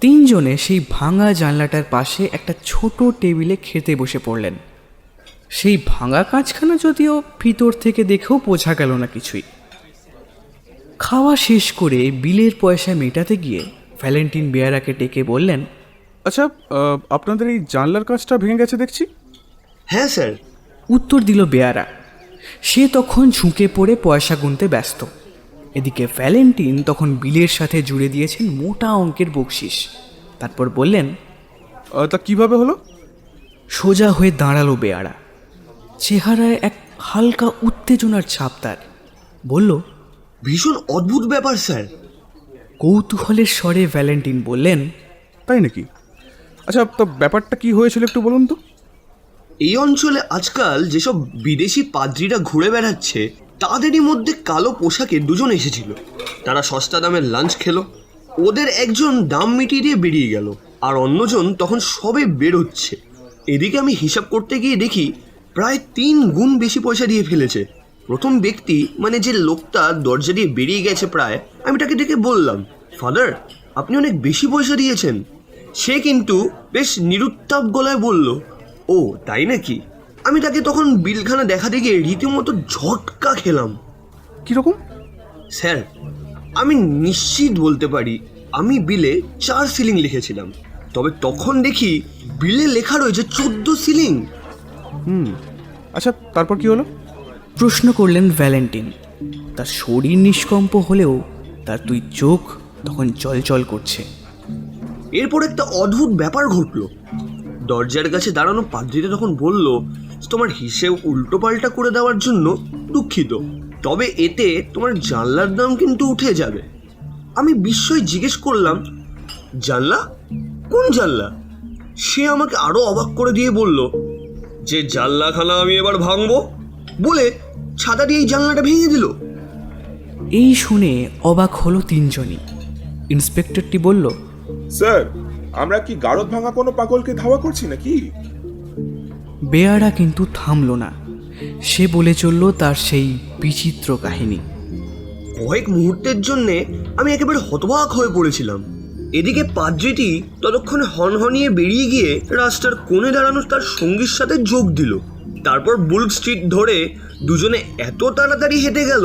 তিনজনে সেই ভাঙা জানলাটার পাশে একটা ছোট টেবিলে খেতে বসে পড়লেন। সেই ভাঙা কাঁচখানা যদিও ভিতর থেকে দেখেও বোঝা গেল না কিছুই। খাওয়া শেষ করে বিলের পয়সা মেটাতে গিয়ে ভ্যালেন্টিন বেয়ারাকে ডেকে বললেন, আচ্ছা, আপনাদের এই জানলার কাঁচটা ভেঙে গেছে দেখছি। হ্যাঁ স্যার। উত্তর দিল বেয়ারা। সে তখন ঝুঁকে পড়ে পয়সা গুনতে ব্যস্ত। এদিকে ভ্যালেন্টিন তখন বিলের সাথে জুড়ে দিয়েছেন মোটা অঙ্কের বকশিস। তারপর বললেন, তা কিভাবে হলো? সোজা হয়ে দাঁড়ালো বেয়ারা। চেহারায় এক হালকা উত্তেজনার ছাপ তার। বলল, ভীষণ অদ্ভুত ব্যাপার স্যার। কৌতূহলের স্বরে ভ্যালেন্টিন বললেন, তাই নাকি? আচ্ছা, তো ব্যাপারটা কি হয়েছিল একটু বলুন তো। এই অঞ্চলে আজকাল যেসব বিদেশি পাদ্রীরা ঘুরে বেড়াচ্ছে, তাদেরই মধ্যে কালো পোশাকে দুজন এসেছিল। তারা সস্তা দামের লাঞ্চ খেলো। ওদের একজন দাম মিটিয়ে দিয়ে বেরিয়ে গেল, আর অন্যজন তখন সবে বেরোচ্ছে। এদিকে আমি হিসাব করতে গিয়ে দেখি প্রায় 3 গুণ বেশি পয়সা দিয়ে ফেলেছে। প্রথম ব্যক্তি, মানে যে লোকটা দরজা দিয়ে বেরিয়ে গেছে প্রায়, আমি তাকে ডেকে বললাম, ফাদার, আপনি অনেক বেশি পয়সা দিয়েছেন। সে কিন্তু বেশ নিরুত্তাপ গলায় বলল, ও তাই নাকি? আমি তাকে তখন বিলখানা দেখাতে গিয়ে রীতিমতো ঝটকা খেলাম। কীরকম? স্যার, আমি নিশ্চিত বলতে পারি আমি বিলে 4 সিলিং লিখেছিলাম, তবে তখন দেখি বিলে লেখা রয়েছে 14 সিলিং। আচ্ছা, তারপর কি হলো? প্রশ্ন করলেন ভ্যালেন্টিন। তার শরীর নিষ্কম্প হলেও তার দুই চোখ তখন চলচল করছে। এরপর একটা অদ্ভুত ব্যাপার ঘটলো। দরজার কাছে দাঁড়ানো পাদ্রীটা তখন বলল, তোমার হিসেব উল্টো পাল্টা করে দেওয়ার জন্য দুঃখিত, তবে এতে তোমার জানলার দাম কিন্তু উঠে যাবে। আমি বিস্ময়ে জিজ্ঞেস করলাম, জানলা? কোন জানলা? সে আমাকে আরো অবাক করে দিয়ে বলল, যে জানলাখানা আমি এবার ভাঙবো, বলে ছাতা দিয়ে এই জানলাটা ভেঙে দিল। এই শুনে অবাক হলো তিনজনই। ইন্সপেক্টরটি বলল, স্যার, আমরা কি গারদ ভাঙা কোনো পাগলকে ধাওয়া করছি নাকি? বেয়ারা কিন্তু থামল না। সে বলে চলল তার সেই বিচিত্র কাহিনী। কয়েক মুহূর্তের জন্যে আমি একেবারে হতবাক হয়ে পড়েছিলাম। এদিকে পাদ্রীটি ততক্ষণে হনহনিয়ে বেরিয়ে গিয়ে রাস্তার কোণে দাঁড়ানো তার সঙ্গীর সাথে যোগ দিল। তারপর বুল স্ট্রিট ধরে দুজনে এত তাড়াতাড়ি হেঁটে গেল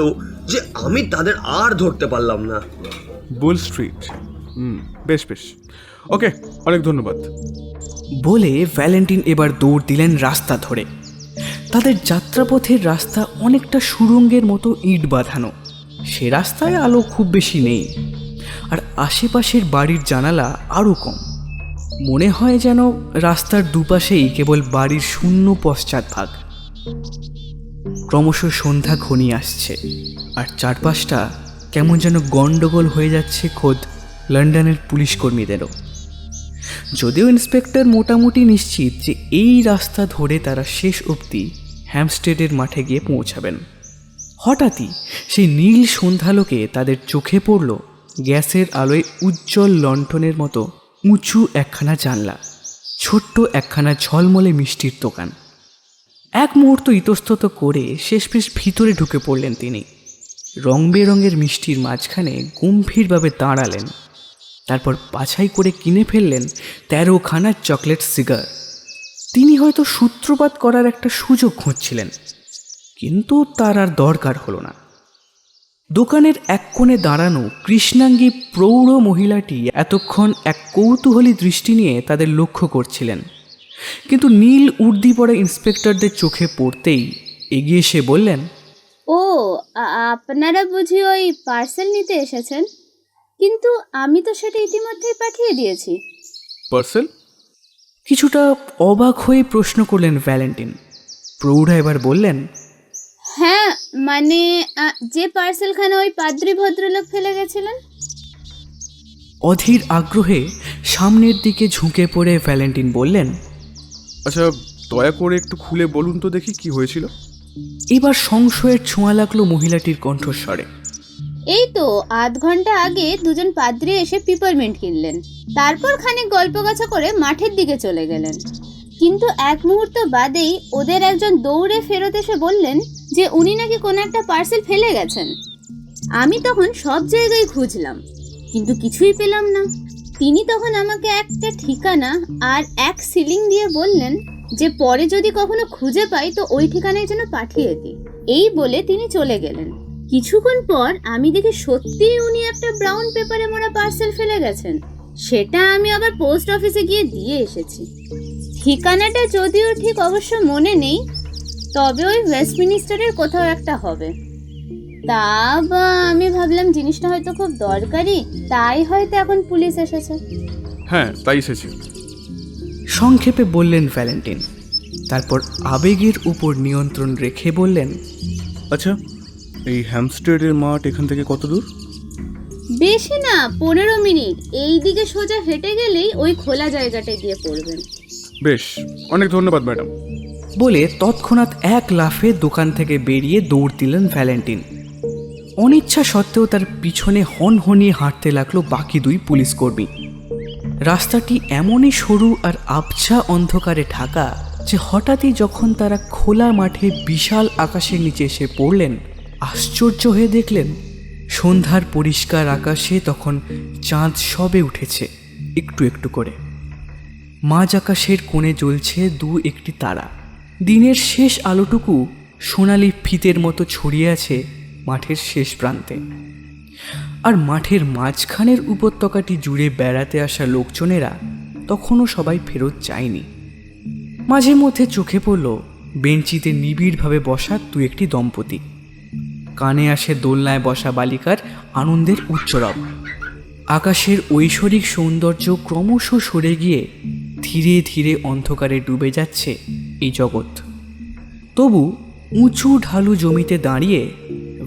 যে আমি তাদের আর ধরতে পারলাম না। বুল স্ট্রিট? বেশ বেশ, ওকে, অনেক ধন্যবাদ। বলে ভ্যালেন্টিন এবার দৌড় দিলেন রাস্তা ধরে। তাদের যাত্রাপথের রাস্তা অনেকটা সুড়ঙ্গের মতো ইট বাঁধানো। সে রাস্তায় আলো খুব বেশি নেই, আর আশেপাশের বাড়ির জানালা আরও কম। মনে হয় যেন রাস্তার দুপাশেই কেবল বাড়ির শূন্য পশ্চাৎভাগ। ক্রমশ সন্ধ্যা ঘনিয়ে আসছে, আর চারপাশটা কেমন যেন গন্ডগোল হয়ে যাচ্ছে খোদ লন্ডনের পুলিশ কর্মীদেরও। যদিও ইন্সপেক্টর মোটামুটি নিশ্চিত যে এই রাস্তা ধরে তারা শেষ অবধি হ্যামস্টেডের মাঠে গিয়ে পৌঁছাবেন। হঠাৎই সেই নীল সন্ধ্যালোকে তাদের চোখে পড়ল গ্যাসের আলোয় উজ্জ্বল লণ্ঠনের মতো উঁচু একখানা জানলা, ছোট্ট একখানা ঝলমলে মিষ্টির দোকান। এক মুহূর্ত ইতস্তত করে শেষমেশ ভিতরে ঢুকে পড়লেন তিনি। রং বেরঙের মিষ্টির মাঝখানে গম্ভীরভাবে দাঁড়ালেন, তারপর বাছাই করে কিনে ফেললেন 13খানা চকলেট সিগার। তিনি হয়তো সূত্রপাত করার একটা সুযোগ খুঁজছিলেন, কিন্তু তার আর দরকার হলো না। দোকানের এক কোণে দাঁড়ানো কৃষ্ণাঙ্গী প্রৌঢ় মহিলাটি এতক্ষণ এক কৌতূহলী দৃষ্টি নিয়ে তাদের লক্ষ্য করছিলেন, কিন্তু নীল উর্দি পরা ইন্সপেক্টরদের চোখে পড়তেই এগিয়ে এসে বললেন, ও আপনারা বুঝি ওই পার্সেল নিতে এসেছেন? কিন্তু আমি তো সেটা ইতিমধ্যেই পাঠিয়ে দিয়েছি। পার্সেল? কিছুটা অবাক হয়ে প্রশ্ন করলেন ভ্যালেন্টিন। প্রৌঢ়া এবার বললেন, হ্যাঁ, মানে যে পার্সেলখানে ওই পাদ্রী ভদ্রলোক ফেলে গেছিলেন। অধীর আগ্রহে সামনের দিকে ঝুঁকে পড়ে ভ্যালেন্টিন বললেন, আচ্ছা, দয়া করে একটু খুলে বলুন তো দেখি কি হয়েছিল। এবার সংশয়ের ছোঁয়া লাগলো মহিলাটির কণ্ঠস্বরে। এই তো আধ ঘন্টা আগে দুজন পাদ্রী এসে পিপারমিন্ট কিনলেন, তারপর খানিক গল্পগাছা করে মাঠের দিকে চলে গেলেন। কিন্তু এক মুহূর্ত বাদেই ওদের একজন দৌড়ে ফেরত এসে বললেন যে উনি নাকি কোনো একটা পার্সেল ফেলে গেছেন। আমি তখন সব জায়গায় খুঁজলাম, কিন্তু কিছুই পেলাম না। তিনি তখন আমাকে একটা ঠিকানা আর 1 শিলিং দিয়ে বললেন যে পরে যদি কখনো খুঁজে পাই তো ওই ঠিকানায় যেন পাঠিয়ে দিই। এই বলে তিনি চলে গেলেন। কিছুক্ষণ পর আমি দেখি সত্যিই উনি একটা ব্রাউন পেপারে মোড়া পার্সেল ফেলে গেছেন। সেটা আমি আবার পোস্ট অফিসে গিয়ে দিয়ে এসেছি। ঠিকানাটা যদিও ঠিক অবশ্য মনে নেই, তবে ওই ওয়েস্টমিনিস্টারের কোথাও একটা হবে। তা বা আমি ভাবলাম জিনিসটা হয়তো খুব দরকারি, তাই হয়তো এখন পুলিশ এসেছে। হ্যাঁ, তাই এসেছে। সংক্ষেপে বললেন ভ্যালেন্টিন, তারপর আবেগের উপর নিয়ন্ত্রণ রেখে বললেন, আচ্ছা, এই হ্যামস্টেডের মাঠ এখান থেকে কত দূর? বেশি না, 15 মিনিট। এই দিকে সোজা হেঁটে গেলেই ওই খোলা জায়গাটায় গিয়ে পড়বেন। বেশ, অনেক ধন্যবাদ ম্যাডাম। বলে তৎক্ষণাৎ এক লাফে দোকান থেকে বেরিয়ে দৌড় দিলেন ভ্যালেন্টিন। অনিচ্ছা সত্ত্বেও তার পিছনে হনহনিয়ে হাঁটতে লাগলো বাকি 2 পুলিশ কর্মী। রাস্তাটি এমনই সরু আর আবছা অন্ধকারে ঢাকা যে হঠাৎই যখন তারা খোলা মাঠে বিশাল আকাশের নিচে এসে পড়লেন, আশ্চর্য হয়ে দেখলেন সন্ধ্যার পরিষ্কার আকাশে তখন চাঁদ সবে উঠেছে একটু একটু করে। মাঝ আকাশের কোণে জ্বলছে 2-1টি তারা। দিনের শেষ আলোটুকু সোনালি ফিতের মতো ছড়িয়ে আছে মাঠের শেষ প্রান্তে। আর মাঠের মাঝখানের উপত্যকাটি জুড়ে বেড়াতে আসা লোকজনেরা তখনও সবাই ফেরত যায়নি। মাঝে মধ্যে চোখে পড়ল বেঞ্চিতে নিবিড়ভাবে বসা 2-1টি দম্পতি। কানে আসে দোলনায় বসা বালিকার আনন্দের উচ্চরব। আকাশের ঐশ্বরিক সৌন্দর্য ক্রমশ সরে গিয়ে ধীরে ধীরে অন্ধকারে ডুবে যাচ্ছে এই জগৎ। তবু উঁচু ঢালু জমিতে দাঁড়িয়ে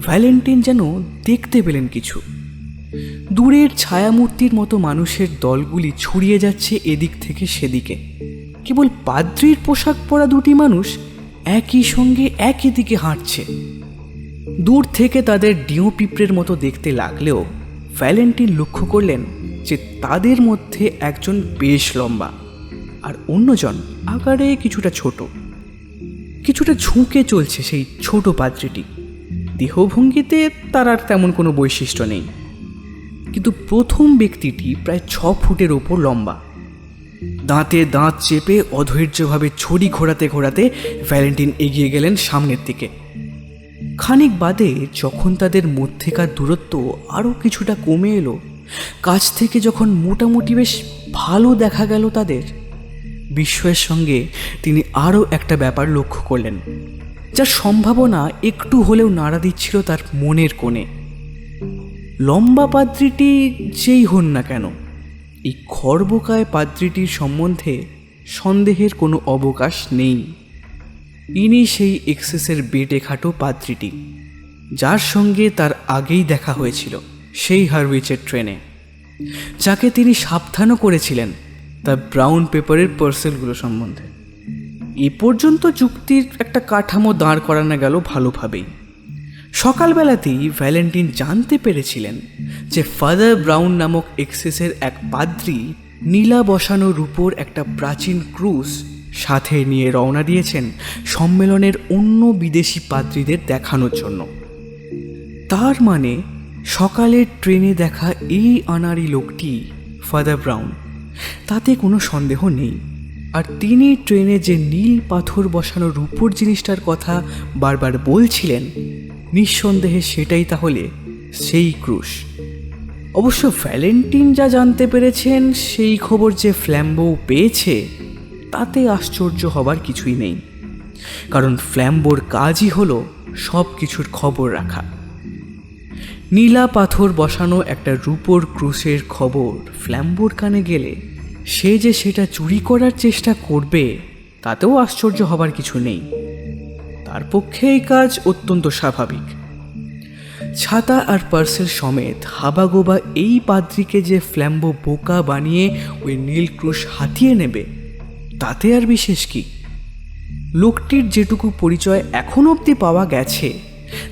ভ্যালেন্টিন যেন দেখতে পেলেন কিছু। দূরের ছায়ামূর্তির মতো মানুষের দলগুলি ছড়িয়ে যাচ্ছে এদিক থেকে সেদিকে। কেবল পাদ্রীর পোশাক পরা 2টি মানুষ একই সঙ্গে একই দিকে হাঁটছে। দূর থেকে তাদের ডিও পিঁপড়ের মতো দেখতে লাগলেও ভ্যালেন্টিন লক্ষ্য করলেন যে তাদের মধ্যে একজন বেশ লম্বা আর অন্যজন আকারে কিছুটা ছোট। কিছুটা ঝুঁকে চলছে সেই ছোট পাদ্রীটি। দেহভঙ্গিতে তার আর তেমন কোনো বৈশিষ্ট্য নেই, কিন্তু প্রথম ব্যক্তিটি প্রায় 6 ফুটের ওপর লম্বা। দাঁতে দাঁত চেপে অধৈর্যভাবে ছড়ি ঘোরাতে ঘোরাতে ভ্যালেন্টিন এগিয়ে গেলেন সামনের দিকে। খানিক বাদে যখন তাদের মধ্যেকার দূরত্ব আরও কিছুটা কমে এলো, কাছ থেকে যখন মোটামুটি বেশ ভালো দেখা গেল তাদের, বিস্ময়ের সঙ্গে তিনি আরও একটা ব্যাপার লক্ষ্য করলেন, যার সম্ভাবনা একটু হলেও নাড়া দিচ্ছিল তার মনের কোণে। লম্বা পাদ্রীটি যেই হন না কেন, এই খর্বকায় পাদ্রিটির সম্বন্ধে সন্দেহের কোনো অবকাশ নেই। ইনি সেই এক্সেসের বেটে খাটো পাদ্রিটি, যার সঙ্গে তার আগেই দেখা হয়েছিল সেই হারউইচের ট্রেনে, যাকে তিনি সাবধানও করেছিলেন তার ব্রাউন পেপারের পার্সেলগুলো সম্বন্ধে। এ পর্যন্ত যুক্তির একটা কাঠামো দাঁড় করানো গেল ভালোভাবেই। সকালবেলাতেই ভ্যালেন্টিন জানতে পেরেছিলেন যে ফাদার ব্রাউন নামক এক্সেসের এক পাদ্রী নীলা বসানো রূপোর একটা প্রাচীন ক্রুজ সাথে নিয়ে রওনা দিয়েছেন সম্মেলনের অন্য বিদেশি পাদ্রীদের দেখানোর জন্য। তার মানে সকালের ট্রেনে দেখা এই আনাড়ি লোকটি ফাদার ব্রাউন, তাতে কোনো সন্দেহ নেই। আর তিনি ট্রেনে যে নীল পাথর বসানো রূপোর জিনিসটার কথা বারবার বলছিলেন, নিঃসন্দেহে সেটাই তাহলে সেই ক্রুশ। অবশ্য ভ্যালেন্টিন যা জানতে পেরেছেন সেই খবর যে ফ্ল্যাম্বো পেয়েছে, তাতে আশ্চর্য হবার কিছুই নেই, কারণ ফ্ল্যাম্বোর কাজই হলো সব কিছুর খবর রাখা। নীলা পাথর বসানো একটা রূপোর ক্রুশের খবর ফ্ল্যাম্বোর কানে গেলে সে যে সেটা চুরি করার চেষ্টা করবে, তাতেও আশ্চর্য হবার কিছু নেই। তার পক্ষে এই কাজ অত্যন্ত স্বাভাবিক। ছাতা আর পার্সেল সমেত হাবাগোবা এই পাদ্রীকে যে ফ্ল্যাম্বো বোকা বানিয়ে ওই নীল ক্রুশ হাতিয়ে নেবে, তাতে আর বিশেষ কি? লোকটির যেটুকু পরিচয় এখন অবধি পাওয়া গেছে,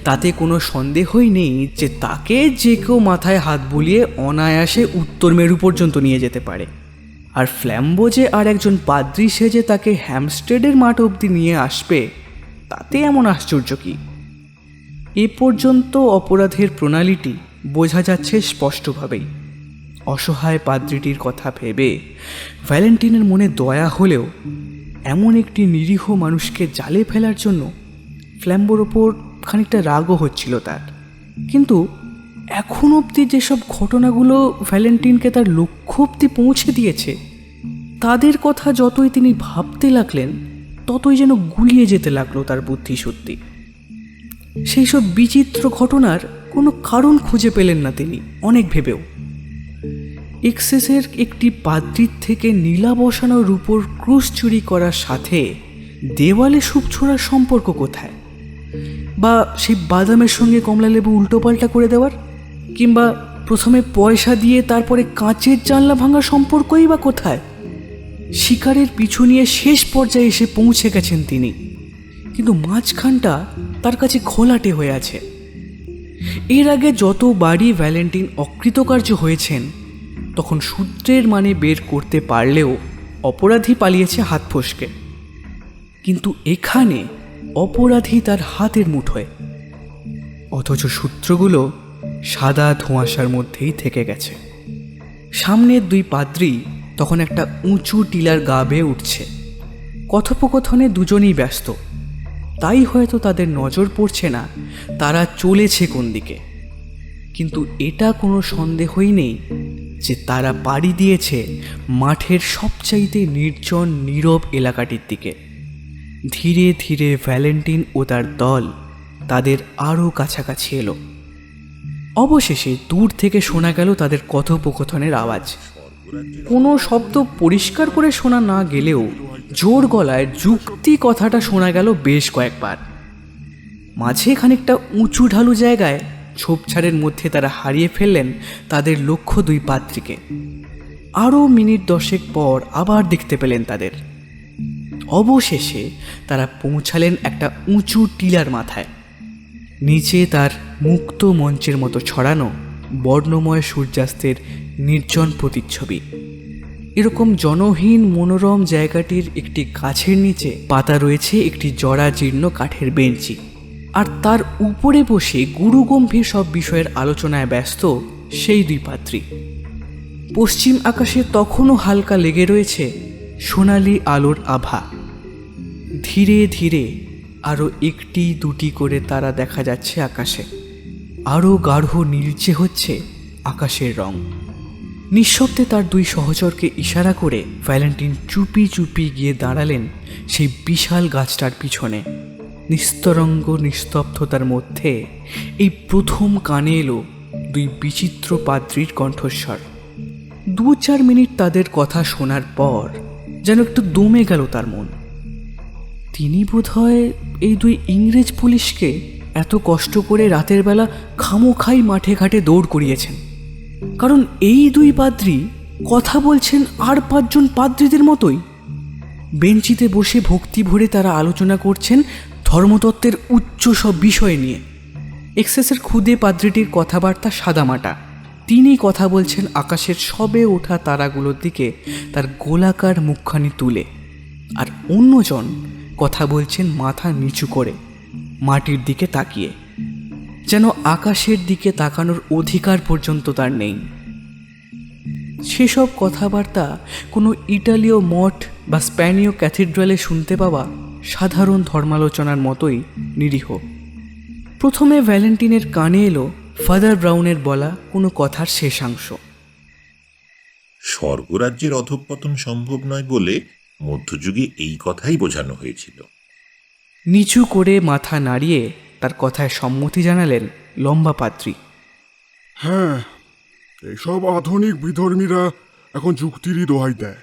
তাতে কোনো সন্দেহই নেই যে তাকে যে কেউ মাথায় হাত বুলিয়ে অনায়াসে উত্তর মেরু পর্যন্ত নিয়ে যেতে পারে। আর ফ্ল্যাম্বো যে আর একজন পাদ্রী সেজে তাকে হ্যামস্টেডের মাঠ অবধি নিয়ে আসবে, তাতে এমন আশ্চর্য কি? এ পর্যন্ত অপরাধের প্রণালীটি বোঝা যাচ্ছে স্পষ্টভাবেই। অসহায় পাদ্রীটির কথা ভেবে ভ্যালেন্টিনের মনে দয়া হলেও এমন একটি নিরীহ মানুষকে জালে ফেলার জন্য ফ্ল্যাম্বোর ওপর খানিকটা রাগও হচ্ছিল তার। কিন্তু এখন অবধি যেসব ঘটনাগুলো ভ্যালেন্টিনকে তার লক্ষ্য অবধি পৌঁছে দিয়েছে, তাদের কথা যতই তিনি ভাবতে লাগলেন, ততই যেন গুলিয়ে যেতে লাগলো তার বুদ্ধি সত্যি। সেই সব বিচিত্র ঘটনার কোনো কারণ খুঁজে পেলেন না তিনি অনেক ভেবেও। এক্সেসের একটি পাদ্রীর থেকে নীলা বসানো রূপোর ক্রুশ চুরি করার সাথে দেওয়ালে সুপ ছোড়ার সম্পর্ক কোথায়? বা সেই বাদামের সঙ্গে কমলা লেবু উল্টোপাল্টা করে দেওয়ার, কিংবা প্রথমে পয়সা দিয়ে তারপরে কাঁচের জানলা ভাঙার সম্পর্কই বা কোথায়? শিকারের পিছু নিয়ে শেষ পর্যায়ে এসে পৌঁছে গেছেন তিনি, কিন্তু মাঝখানটা তার কাছে ঘোলাটে হয়ে আছে। এর আগে যতবারই ভ্যালেন্টিন অকৃতকার্য হয়েছেন, তখন সূত্রের মানে বের করতে পারলেও অপরাধী পালিয়েছে হাত ফসকে। কিন্তু এখানে অপরাধী তার হাতের মুঠোয়, অথচ সূত্রগুলো সাদা ধোঁয়াশার মধ্যেই থেকে গেছে। সামনের দুই পাদ্রী তখন একটা উঁচু টিলার গা বেয়ে উঠছে। কথোপকথনে দুজনেই ব্যস্ত, তাই হয়তো তাদের নজর পড়ছে না তারা চলেছে কোন দিকে। কিন্তু এটা কোনো সন্দেহই নেই যে তারা পাড়ি দিয়েছে মাঠের সবচাইতে নির্জন নীরব এলাকাটির দিকে। ধীরে ধীরে ভ্যালেন্টিন ও তার দল তাদের আরও কাছাকাছি এলো। অবশেষে দূর থেকে শোনা গেল তাদের কথোপকথনের আওয়াজ। কোনো শব্দ পরিষ্কার করে শোনা না গেলেও জোর গলায় যুক্তি কথাটা শোনা গেল বেশ কয়েকবার। মাঝে খানিকটা উঁচু ঢালু জায়গায় ঝোপঝাড়ের মধ্যে তারা হারিয়ে ফেললেন তাদের লক্ষ্য দুই পাদ্রীকে। আরও মিনিট 10 পর আবার দেখতে পেলেন তাদের। অবশেষে তারা পৌঁছালেন একটা উঁচু টিলার মাথায়। নিচে তার মুক্ত মঞ্চের মতো ছড়ানো বর্ণময় সূর্যাস্তের নির্জন প্রতিচ্ছবি। এরকম জনহীন মনোরম জায়গাটির একটি গাছের নিচে পাতা রয়েছে একটি জরাজীর্ণ কাঠের বেঞ্চি, আর তার উপরে বসে গুরুগম্ভীর সব বিষয়ের আলোচনায় ব্যস্ত সেই দুই পাদ্রী। পশ্চিম আকাশে তখনও হালকা লেগে রয়েছে সোনালি আলোর আভা। ধীরে ধীরে আরও একটি দুটি করে তারা দেখা যাচ্ছে আকাশে। আরও গাঢ় নীলচে হচ্ছে আকাশের রং। নিঃশব্দে তার দুই সহচরকে ইশারা করে ভ্যালেন্টিন চুপি চুপি গিয়ে দাঁড়ালেন সেই বিশাল গাছটার পিছনে। নিস্তরঙ্গ নিস্তব্ধতার মধ্যে এই প্রথম কানে এলো দুই বিচিত্র পাদ্রীর কণ্ঠস্বর। 2-4 মিনিট তাদের কথা শোনার পর যেন একটু দমে গেল তার মন। তিনি বোধহয় এই 2 ইংরেজ পুলিশকে এত কষ্ট করে রাতের বেলা খামোখাই মাঠে ঘাটে দৌড় করিয়েছেন, কারণ এই 2 পাদ্রী কথা বলছেন আর 5 জন পাদ্রীদের মতোই। বেঞ্চিতে বসে ভক্তি ভরে তারা আলোচনা করছেন ধর্মতত্ত্বের উচ্চ সব বিষয় নিয়ে। এক্সেসের খুদে পাদ্রীটির কথাবার্তা সাদামাটা। তিনি কথা বলছেন আকাশের সবে ওঠা তারাগুলোর দিকে তার গোলাকার মুখখানি তুলে, আর অন্যজন কথা বলছেন মাথা নিচু করে মাটির দিকে তাকিয়ে, যেন আকাশের দিকে তাকানোর অধিকার পর্যন্ত তার নেই। সেসব কথাবার্তা কোনো ইটালীয় মঠ বা স্প্যানীয় ক্যাথিড্রালে শুনতে পাওয়া সাধারণ ধর্মালোচনার মতোই নিরীহ। প্রথমে ভ্যালেন্টিনের কানে এলো ফাদার ব্রাউনের বলা কোনো কথার শেষাংশ। স্বর্গরাজ্যের অধঃপতন সম্ভব নয় বলে মধ্যযুগে এই কথাই বোঝানো হয়েছিল। নিচু করে মাথা নাড়িয়ে তার কথায় সম্মতি জানালেন লম্বা পাদ্রী। হ্যাঁ, এসব আধুনিক বিধর্মীরা এখন যুক্তিরই দোহাই দেয়,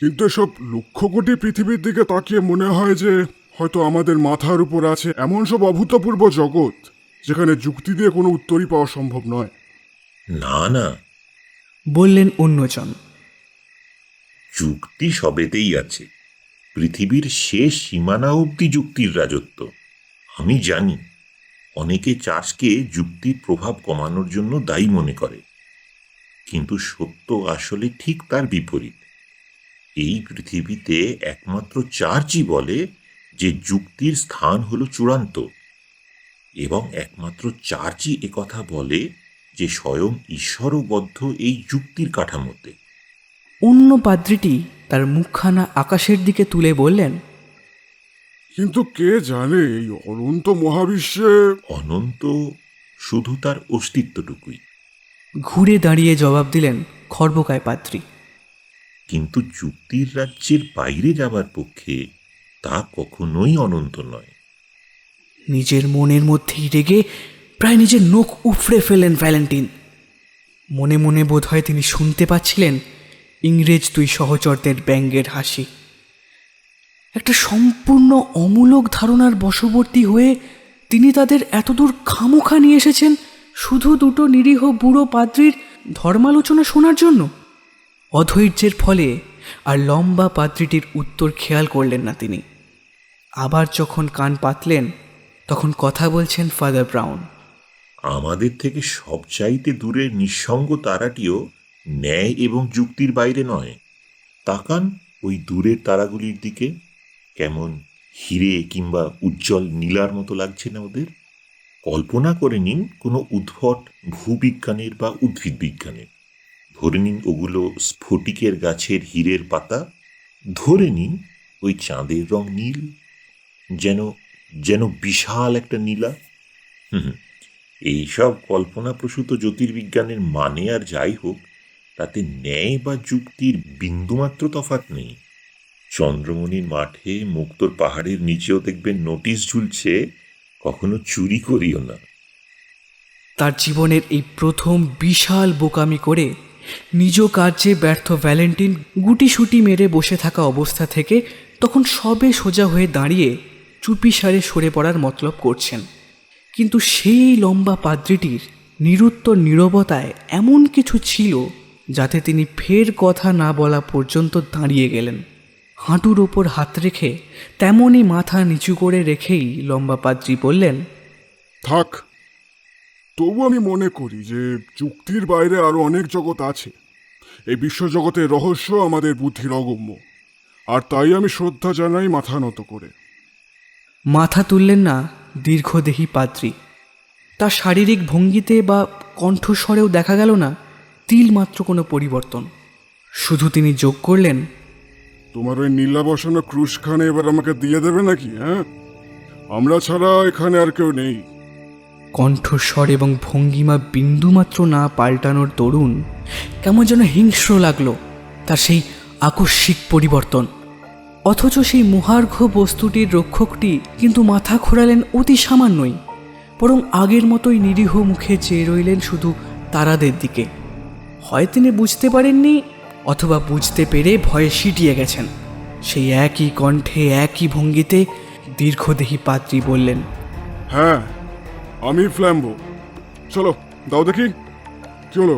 কিন্তু এসব লক্ষ কোটি পৃথিবীর দিকে তাকিয়ে মনে হয় যে হয়তো আমাদের মাথার উপর আছে এমন সব অভূতপূর্ব জগৎ যেখানে যুক্তি দিয়ে কোনো উত্তরই পাওয়া সম্ভব নয়। না না, বললেন অন্যজন, যুক্তি সবেতেই আছে। পৃথিবীর শেষ সীমানা অবধি যুক্তির রাজত্ব। আমি জানি অনেকে চাষকে যুক্তির প্রভাব কমানোর জন্য দায়ী মনে করে, কিন্তু সত্য আসলে ঠিক তার বিপরীত। এই পৃথিবীতে একমাত্র চার্চই বলে যে যুক্তির স্থান হলো চূড়ান্ত, এবং একমাত্র চার্চই একথা বলে যে স্বয়ং ঈশ্বরও বদ্ধ এই যুক্তির কাঠামোতে। অন্য পাদ্রীটি তার মুখখানা আকাশের দিকে তুলে বললেন, কিন্তু কে জানে এই অনন্ত মহাবিশ্বে। অনন্ত শুধু তার অস্তিত্বটুকুই। ঘুরে দাঁড়িয়ে জবাব দিলেন খর্বকায় পাদ্রী। কিন্তু যুক্তির রাজ্যের বাইরে যাবার পক্ষে তা কখনোই অনন্ত নয়। নিজের মনের মধ্যেই রেগে প্রায় নিজের নখ উফড়ে ফেলেন ভ্যালেন্টিন। মনে মনে বোধহয় তিনি শুনতে পাচ্ছিলেন ইংরেজ 2 সহচরদের ব্যঙ্গের হাসি। একটা সম্পূর্ণ অমূলক ধারণার বশবর্তী হয়ে তিনি তাদের এতদূর খামোখা নিয়ে এসেছেন শুধু 2 নিরীহ বুড়ো পাদ্রীর ধর্মালোচনা শোনার জন্য। অধৈর্যের ফলে আর লম্বা পাদ্রীটির উত্তর খেয়াল করলেন না তিনি। আবার যখন কান পাতলেন তখন কথা বলছেন ফাদার ব্রাউন। আমাদের থেকে সবচাইতে দূরের নিঃসঙ্গ তারাটিও ন্যায় এবং যুক্তির বাইরে নয়। তাকান ওই দূরের তারাগুলির দিকে, কেমন হিরে কিংবা উজ্জ্বল নীলার মতো লাগছে না ওদের? কল্পনা করে নিন কোনো উদ্ভট ভূবিজ্ঞানের বা উদ্ভিদ বিজ্ঞানের। ধরে নিন ওগুলো স্ফটিকের গাছের হীরের পাতা। ধরে নিন ওই চাঁদের রং নীল, যেন যেন বিশাল একটা নীলা। এইসব কল্পনাপ্রসূত জ্যোতির্বিজ্ঞানের মানে আর যাই হোক, তাতে ন্যায় বা যুক্তির বিন্দুমাত্র তফাৎ নেই। চন্দ্রমণির মাঠে মুক্তোর পাহাড়ের নিচেও দেখবেন নোটিশ ঝুলছে, কখনো চুরি করিও না। তার জীবনের এই প্রথম বিশাল বোকামি করে নিজ কার্যে ব্যর্থ ভ্যালেন্টিন গুটিসুটি মেরে বসে থাকা অবস্থা থেকে তখন সবে সোজা হয়ে দাঁড়িয়ে চুপিসারে সরে পড়ার মতলব করছেন। কিন্তু সেই লম্বা পাদ্রীটির নিরুত্তর নীরবতায় এমন কিছু ছিল যাতে তিনি ফের কথা না বলা পর্যন্ত দাঁড়িয়ে গেলেন। হাঁটুর ওপর হাত রেখে তেমনই মাথা নিচু করে রেখেই লম্বা পাদ্রী বললেন, থাক, তবু আমি মনে করি যে যুক্তির বাইরে আরো অনেক জগৎ আছে। এই বিশ্বজগতের রহস্য আমাদের বুদ্ধির অগম্য, আর তাই আমি শ্রদ্ধা জানাই মাথা নত করে। মাথা তুললেন না দীর্ঘদেহী পাদ্রী। তার শারীরিক ভঙ্গিতে বা কণ্ঠস্বরেও দেখা গেল না তিলমাত্র কোনো পরিবর্তন। শুধু তিনি যোগ করলেন, তোমার ওই নীলা বসানো ক্রুশখানে এবার আমাকে দিয়ে দেবে নাকি? হ্যাঁ, আমরা ছাড়া এখানে আর কেউ নেই। কণ্ঠস্বর এবং ভঙ্গিমা বিন্দুমাত্র না পাল্টানোর দরুন কেমন যেন হিংস্র লাগলো তার সেই আকস্মিক পরিবর্তন। অথচ সেই মহার্ঘ বস্তুটির রক্ষকটি কিন্তু মাথা ঘোরালেন অতি সামান্যই, বরং আগের মতোই নিরীহ মুখে চেয়ে রইলেন শুধু তারাদের দিকে। হয় তিনি বুঝতে পারেননি, অথবা বুঝতে পেরে ভয়ে সিটিয়ে গেছেন। সেই একই কণ্ঠে একই ভঙ্গিতে দীর্ঘদেহী পাদ্রী বললেন, হ্যাঁ, আমি ফ্ল্যাম্বো। চলো দাও দেখি, কি হলো,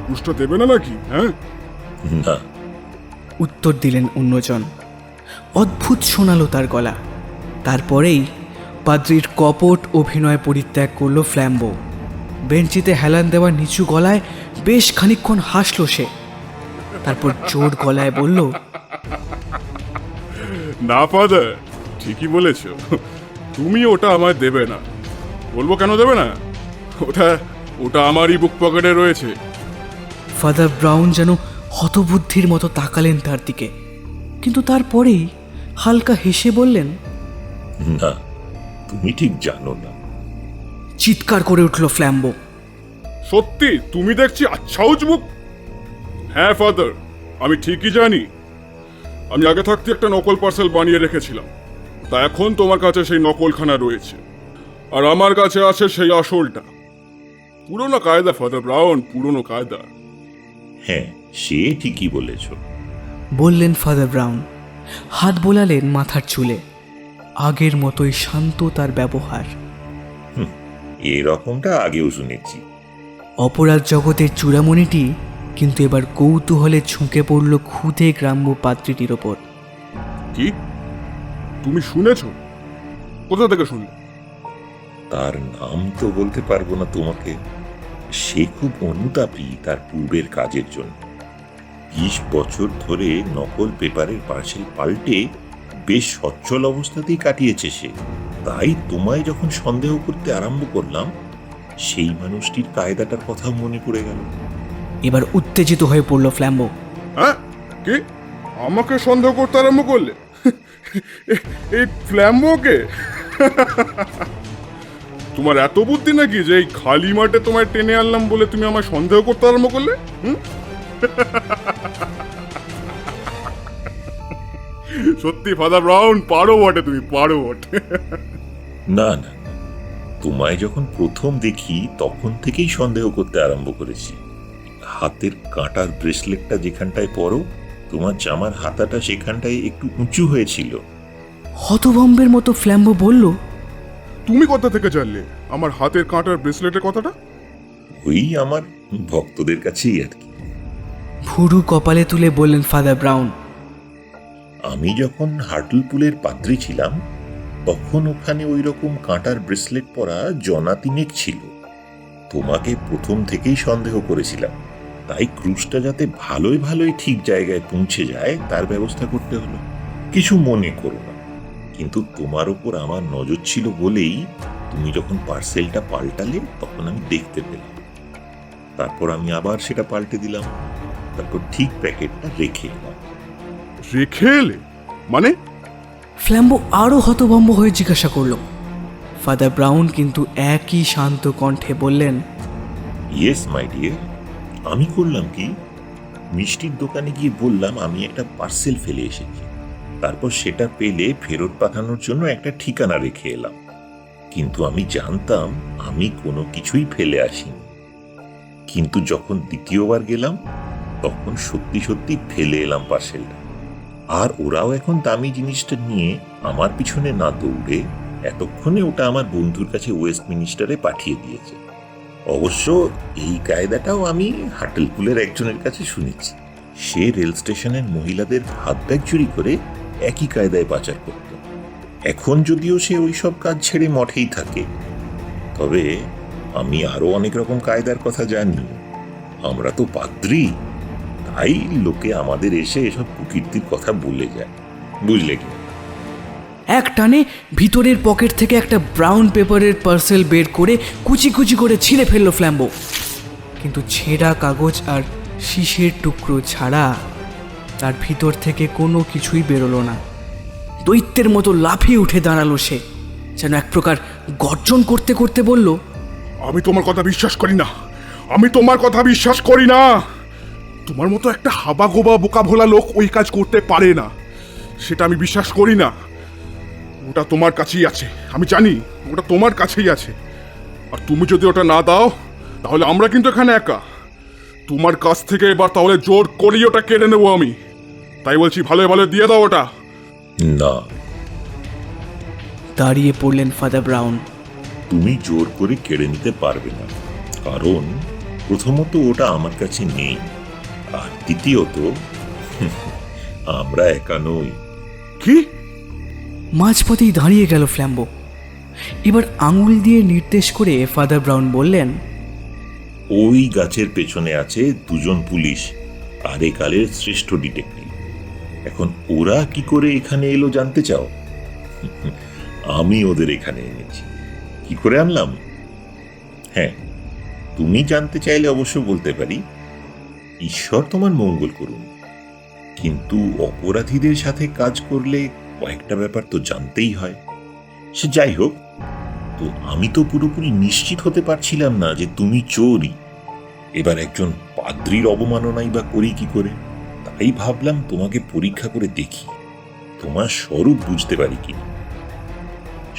পুষ্টা দেবে না নাকি? হ্যাঁ, না। উত্তর দিলেন অন্যজন। অদ্ভুত শোনালো তার গলা। তারপরেই পাদ্রির কপট অভিনয় পরিত্যাগ করলো ফ্ল্যাম্বো। বেঞ্চিতে হেলান দেওয়া নিচু গলায় বেশ খানিকক্ষণ হাসল সে। তারপর জোর গলায় বলল, না ফাদার, ঠিকই বলেছ, তুমি ওটা আমায় দেবে না। বলবো কেন দেবে না? ওটা ওটা আমারই বুক পকেটে রয়েছে। ফাদার ব্রাউন যেন হতবুদ্ধির মতো তাকালেন তার দিকে, কিন্তু তারপরেই হালকা হেসে বললেন, না, তুমি ঠিক জানো না। চিৎকার করে উঠল ফ্ল্যাম্বো। সত্যি? তুমি দেখছি আচ্ছা উজবুক। হ্যাঁ ফাদার, আমি ঠিকই জানি। আমি আগে থাকতে একটা নকল পার্সেল বানিয়ে রেখেছিলাম, তা এখন তোমার কাছে সেই নকলখানা রয়েছে, আর আমার কাছে আছে সেই আসলটা। পুরনো কায়দা ফাদার ব্রাউন, পুরনো কায়দা। হ্যাঁ, সে ঠিকই বলেছ। বললেন ফাদার ব্রাউন। হাত বোলালেন মাথার চুলে। আগের মতোই শান্ত তার ব্যবহার। এরকমটা আগেও শুনেছি। অপরাধ জগতের চূড়ামণিটি কিন্তু এবার কৌতূহলে ঝুঁকে পড়ল ক্ষুদে গ্রাম্য পাত্রীটির ওপর। কি? তুমি শুনেছ? কোথা থেকে শুনলে? তার নাম তো বলতে পারবো না তোমাকে। সে খুব অনুতাপী তার পূর্বের কাজের জন্য। 20 বছর ধরে নকল পেপারের পার্সেল পাল্টে বেশ সচ্ছল অবস্থাতেই কাটিয়েছে সে। তাই তোমায় যখন সন্দেহ করতে আরম্ভ করলাম, সেই মানুষটির কায়দাটার কথা মনে পড়ে গেল। এবার উত্তেজিত হয়ে পড়ল ফ্ল্যাম্বো। হ্যাঁ, কি? আমাকে সন্দেহ করতে আরম্ভ করলে? এই ফ্ল্যাম্বোকে? তোমার এত বুদ্ধি নাকি যে এই খালি মাঠে তোমায় টেনে আনলাম বলে তুমি আমায় সন্দেহ করতে আরম্ভ করলে? সত্যি ফাদার ব্রাউন, পারো বটে, তুমি পারো বটে। না না, তোমায় যখন প্রথম দেখি তখন থেকেই সন্দেহ করতে আরম্ভ করেছি। হাতের কাঁটার ব্রেসলেটটা যেখানটায় পরো, তোমার জামার হাতাটা সেখানটায় একটু উঁচু হয়েছিল। হতভম্বের মতো ফ্ল্যাম্বো বলল, তুমি কোথা থেকে জানলে আমার হাতের কাঁটার ব্রেসলেটের কথাটা? ওই আমার ভক্তদের কাছেই আর কি। ভুরু কপালে তুলে বললেন ফাদার ব্রাউন। আমি যখন হার্টলপুলের পাদ্রী ছিলাম, তখন ওখানে ওই রকম কাঁটার ব্রেসলেট পরা জনা তিনেক ছিল। তোমাকে প্রথম থেকেই সন্দেহ করেছিলাম, তাই ক্রুজটা যাতে ভালোই ভালোই ঠিক জায়গায় পৌঁছে যায় তার ব্যবস্থা করতে হলো। কিছু মনে করো না, কিন্তু তোমার ওপর আমার নজর ছিল বলেই তুমি যখন পার্সেলটা পাল্টালে তখন আমি দেখতে পেলাম। তারপর আমি আবার সেটা পাল্টে দিলাম, তারপর ঠিক প্যাকেটটা রেখে এলাম। রেখে এলে মানে? ফ্ল্যাম্বো আরো হতভম্ব হয়ে জিজ্ঞাসা করল। ফাদার ব্রাউন কিন্তু একই শান্ত কণ্ঠে বললেন, ইয়েস মাই ডিয়ার, আমি করলাম কি, মিষ্টির দোকানে গিয়ে বললাম আমি একটা পার্সেল ফেলে এসেছি। তারপর সেটা পেলে ফেরত পাঠানোর জন্য একটা ঠিকানা রেখে এলাম। কিন্তু আমি জানতাম আমি কোনো কিছুই ফেলে আসিনি। কিন্তু যখন দ্বিতীয়বার গেলাম, তখন সত্যি সত্যি ফেলে এলাম পার্সেলটা। আর ওরাও এখন দামি জিনিসটা নিয়ে আমার পিছনে না দৌড়ে এতক্ষণে ওটা আমার বন্ধুর কাছে ওয়েস্টমিনিস্টারে পাঠিয়ে দিয়েছে। অবশ্য এই কায়দাটাও আমি হার্টলপুলের একজনের কাছে শুনেছি। সে রেল স্টেশনের মহিলাদের হাত ব্যাগ চুরি করে একই কায়দায় পাচার করত। এখন যদিও সে ওই সব কাজ ছেড়ে মঠেই থাকে, তবে আমি আরো অনেক রকম কায়দার কথা জানি। আমরা তো পাদ্রী, তাই লোকে আমাদের এসে এসব কুকীর্তির কথা বলে যায়, বুঝলে কি? এক টানে ভিতরের পকেট থেকে একটা ব্রাউন পেপারের পার্সেল বের করে কুচি কুচি করে ছিঁড়ে ফেলল ফ্ল্যাম্বো। কিন্তু ছেঁড়া কাগজ আর শীষের টুকরো ছাড়া তার ভিতর থেকে কোনো কিছুই বেরোলো না। দৈত্যের মতো লাফিয়ে উঠে দাঁড়ালো সে, যেন এক প্রকার গর্জন করতে করতে বলল, আমি তোমার কথা বিশ্বাস করি না, আমি তোমার কথা বিশ্বাস করি না। তোমার মতো একটা হাবা গোবা বোকা ভোলা লোক ওই কাজ করতে পারে না, সেটা আমি বিশ্বাস করি না। ওটা তোমার কাছেই আছে, আমি জানি ওটা তোমার কাছেই আছে। আর তুমি যদি ওটা না দাও, তাহলে আমরা কিন্তু এখানে একা। তোমার কাছ থেকে এবার তাহলে জোর করেই ওটা কেড়ে নেবো আমি। তাই বলছি, ভালো ভালো দিয়ে দাও ওটা। না, দাঁড়িয়ে পড়লেন ফাদার ব্রাউন। তুমি জোর করে কেড়ে নিতে পারবে না, কারণ প্রথমত ওটা আমার কাছে নেই, আর দ্বিতীয়ত আমরা একা নই। কি? মাঝপথেই দাঁড়িয়ে গেল ফ্ল্যাম্বো। এবার আঙুল দিয়ে নির্দেশ করে ফাদার ব্রাউন বললেন, ওই গাছের পেছনে আছে দুজন পুলিশ আর এ কালের শ্রেষ্ঠ ডিটেকটিভ। এখন ওরা কি করে এখানে এলো জানতে চাও? আমি ওদের এখানে এনেছি। কি করে আনলাম? হ্যাঁ, তুমি জানতে চাইলে অবশ্য বলতে পারি। ঈশ্বর তোমার মঙ্গল করুন, কিন্তু অপরাধীদের সাথে কাজ করলে কয়েকটা ব্যাপার তো জানতেই হয়। সে যাই হোক, তো আমি তো পুরোপুরি নিশ্চিত হতে পারছিলাম না যে তুমি চোরই। এবার একজন পাদ্রীর অবমাননাই বা করি কি করে, তাই ভাবলাম তোমাকে পরীক্ষা করে দেখি তোমার স্বরূপ বুঝতে পারি কি।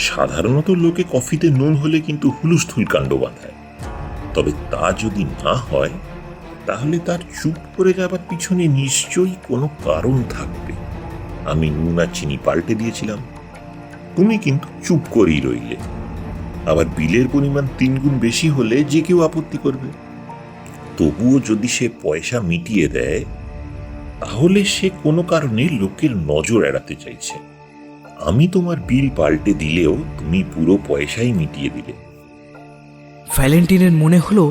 সাধারণত লোকে কফিতে নুন হলে কিন্তু হুলুস্থুল কাণ্ড বাঁধায়, তবে তা যদি না হয় তাহলে তার চুপ করে যাবার পিছনে নিশ্চয়ই কোনো কারণ থাকবে। আমি নুন আর চিনি পাল্টে দিয়েছিলাম, তুমি কিন্তু চুপ করেই রইলে। আবার বিলের পরিমাণ 3 গুণ বেশি হলে যে কেউ আপত্তি করবে। তবুও যদি সে পয়সা মিটিয়ে দেয়, তাহলে সে কোনো কারণে লোকের নজর এড়াতে চাইছে। আমি তোমার বিল পাল্টে দিলেও তুমি পুরো পয়সাই মিটিয়ে দিলে। ভ্যালেন্টিনের মনে হলো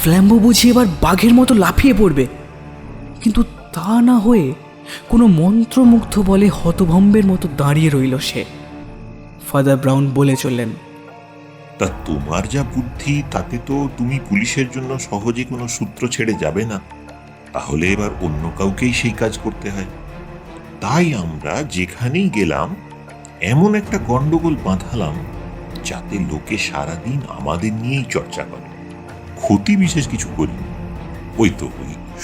ফ্ল্যাম্বো বুঝি এবার বাঘের মতো লাফিয়ে পড়বে, কিন্তু তা না হয়ে কোনো মন্ত্রমুগ্ধ বলে হতভম্বের মতো দাঁড়িয়ে রইল সে। ফাদার ব্রাউন বলে চললেন, তা তোমার যা বুদ্ধি, তাতে তো তুমি পুলিশের জন্য সহজে কোনো সূত্র ছেড়ে যাবে না। তাহলে এবার অন্য কাউকেই সেই কাজ করতে হয়। তাই আমরা যেখানেই গেলাম এমন একটা গন্ডগোল বাঁধালাম যাতে লোকে সারাদিন আমাদের নিয়েই চর্চা করে। ক্ষতি বিশেষ কিছু করিনি। ওই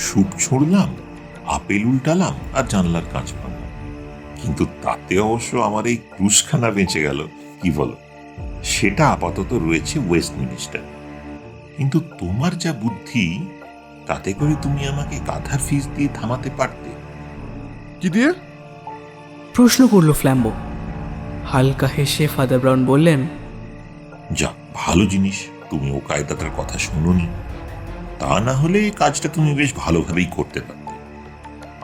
সুপ ছুঁড়লাম, আপেল উল্টালাম আর জানলার কাঁচ ভাঙলাম, কিন্তু তাতে অবশ্য আমার এই ক্রুশখানা বেঁচে গেল। কি বলো? সেটা আপাতত রয়েছে ওয়েস্টমিনিস্টার। কিন্তু তোমার যা বুদ্ধি, তাতে করে তুমি আমাকে গাধার ফিস দিয়ে থামাতে পারতে। কি দিয়ে? প্রশ্ন করল ফ্ল্যাম্বো। হালকা হেসে ফাদার ব্রাউন বললেন, যা ভালো জিনিস, তুমি ও কায়দাটার কথা শুনোনি। তা না হলে এই কাজটা তুমি বেশ ভালোভাবেই করতে পারতে।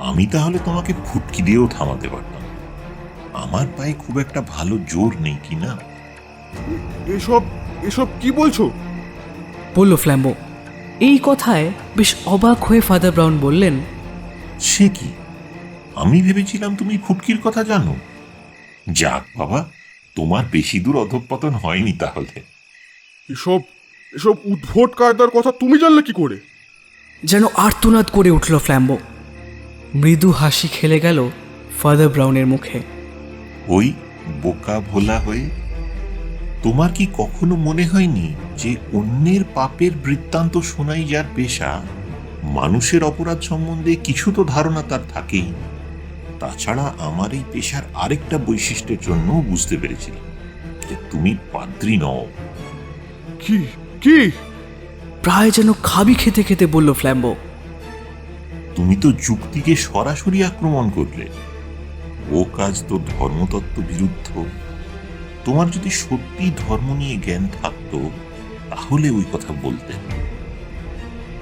আমি তাহলে তোমাকে ফুটকি দিয়েও থামাতে পারতাম। আমার পায়ে খুব একটা ভালো জোর নেই, কি না? এসব এসব কি বলছো? বলল ফ্ল্যাম্বো। এই কথায় বেশ অবাক হয়ে ফাদার ব্রাউন বললেন, সে কি? আমি ভেবেছিলাম তুমি ফুটকির কথা জানো। যাক বাবা, তোমার বেশি দূর অধঃপতন হয়নি তাহলে। এসব এসব উদ্ভট কায়দার কথা তুমি জানলে কি করে? যেন আর্তনাদ করে উঠল ফ্ল্যাম্বো। মৃদু হাসি খেলে গেল ফাদার ব্রাউনের মুখে। ওই বোকা ভোলা হয়ে, তোমার কি কখনো মনে হয়নি যে অন্যের পাপের বৃত্তান্ত শোনাই যার পেশা, মানুষের অপরাধ সম্বন্ধে কিছু তো ধারণা তার থাকেই। তাছাড়া আমার এই পেশার আরেকটা বৈশিষ্ট্যের জন্য বুঝতে পেরেছিলাম যে তুমি পাদ্রী নও। কি কি? প্রায় যেন খাবি খেতে খেতে বলল ফ্ল্যাম্বো। তুমি তো যুক্তিকে সরাসরি আক্রমণ করলে। ও কাজ তো ধর্মতত্ত্ব বিরুদ্ধ। তোমার যদি সত্যি ধর্ম নিয়ে জ্ঞান থাকতো তাহলে ওই কথা বলতে।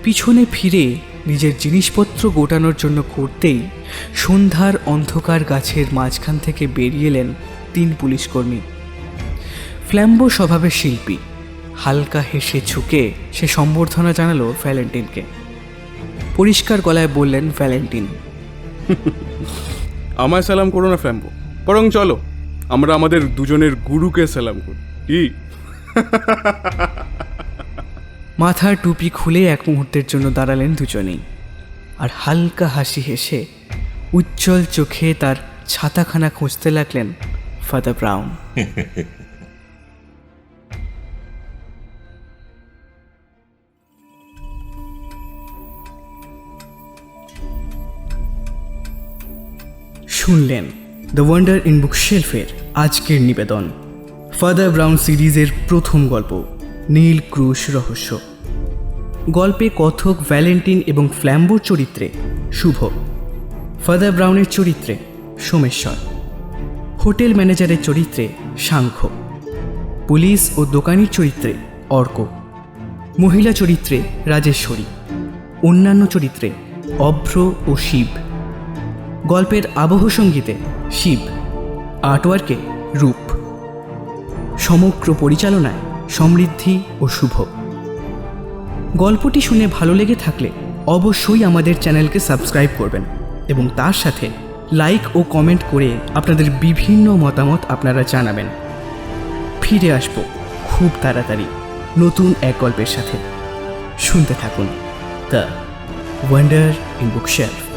পিছনে ফিরে নিজের জিনিসপত্র গোটানোর জন্য করতেই সন্ধ্যার অন্ধকার গাছের মাঝখান থেকে বেরিয়ে এলেন 3 পুলিশকর্মী। ফ্ল্যাম্বো স্বভাবের শিল্পী। হালকা হেসে ঝুঁকে সে সম্বর্ধনা জানালো ভ্যালেন্টিনকে। পরিষ্কার গলায় বললেন ভ্যালেন্টিন, আমায় সালাম করো না ফ্ল্যাম্বো, বরং চলো আমরা আমাদের দুজনের গুরুকে সালাম করি। কি? মাথার টুপি খুলে এক মুহূর্তের জন্য দাঁড়ালেন দুজনেই, আর হালকা হাসি হেসে উজ্জ্বল চোখে তার ছাতাখানা খুঁজতে লাগলেন ফাদার ব্রাউন। শুনলেন দ্য ওয়ান্ডার ইন বুক শেলফের আজকের নিবেদন, ফাদার ব্রাউন সিরিজের প্রথম গল্প নীল ক্রুশ রহস্য। গল্পে কথক ভ্যালেন্টিন এবং ফ্ল্যাম্বোর চরিত্রে শুভ, ফাদার ব্রাউনের চরিত্রে সোমেশ্বর, হোটেল ম্যানেজারের চরিত্রে সাংখ্য, পুলিশ ও দোকানির চরিত্রে অর্ক, মহিলা চরিত্রে রাজেশ্বরী, অন্যান্য চরিত্রে অভ্র ও শিব, গল্পের আবহ সঙ্গীতে শিব, আর্টওয়ার্কে রূপ, সমগ্র পরিচালনায় সমৃদ্ধি ও শুভ। গল্পটি শুনে ভালো লেগে থাকলে অবশ্যই আমাদের চ্যানেলকে সাবস্ক্রাইব করবেন এবং তার সাথে লাইক ও কমেন্ট করে আপনাদের বিভিন্ন মতামত আপনারা জানাবেন। ফিরে আসব খুব তাড়াতাড়ি নতুন এক গল্পের সাথে। শুনতে থাকুন দ্য ওয়ান্ডার ইন বুকশেলফ।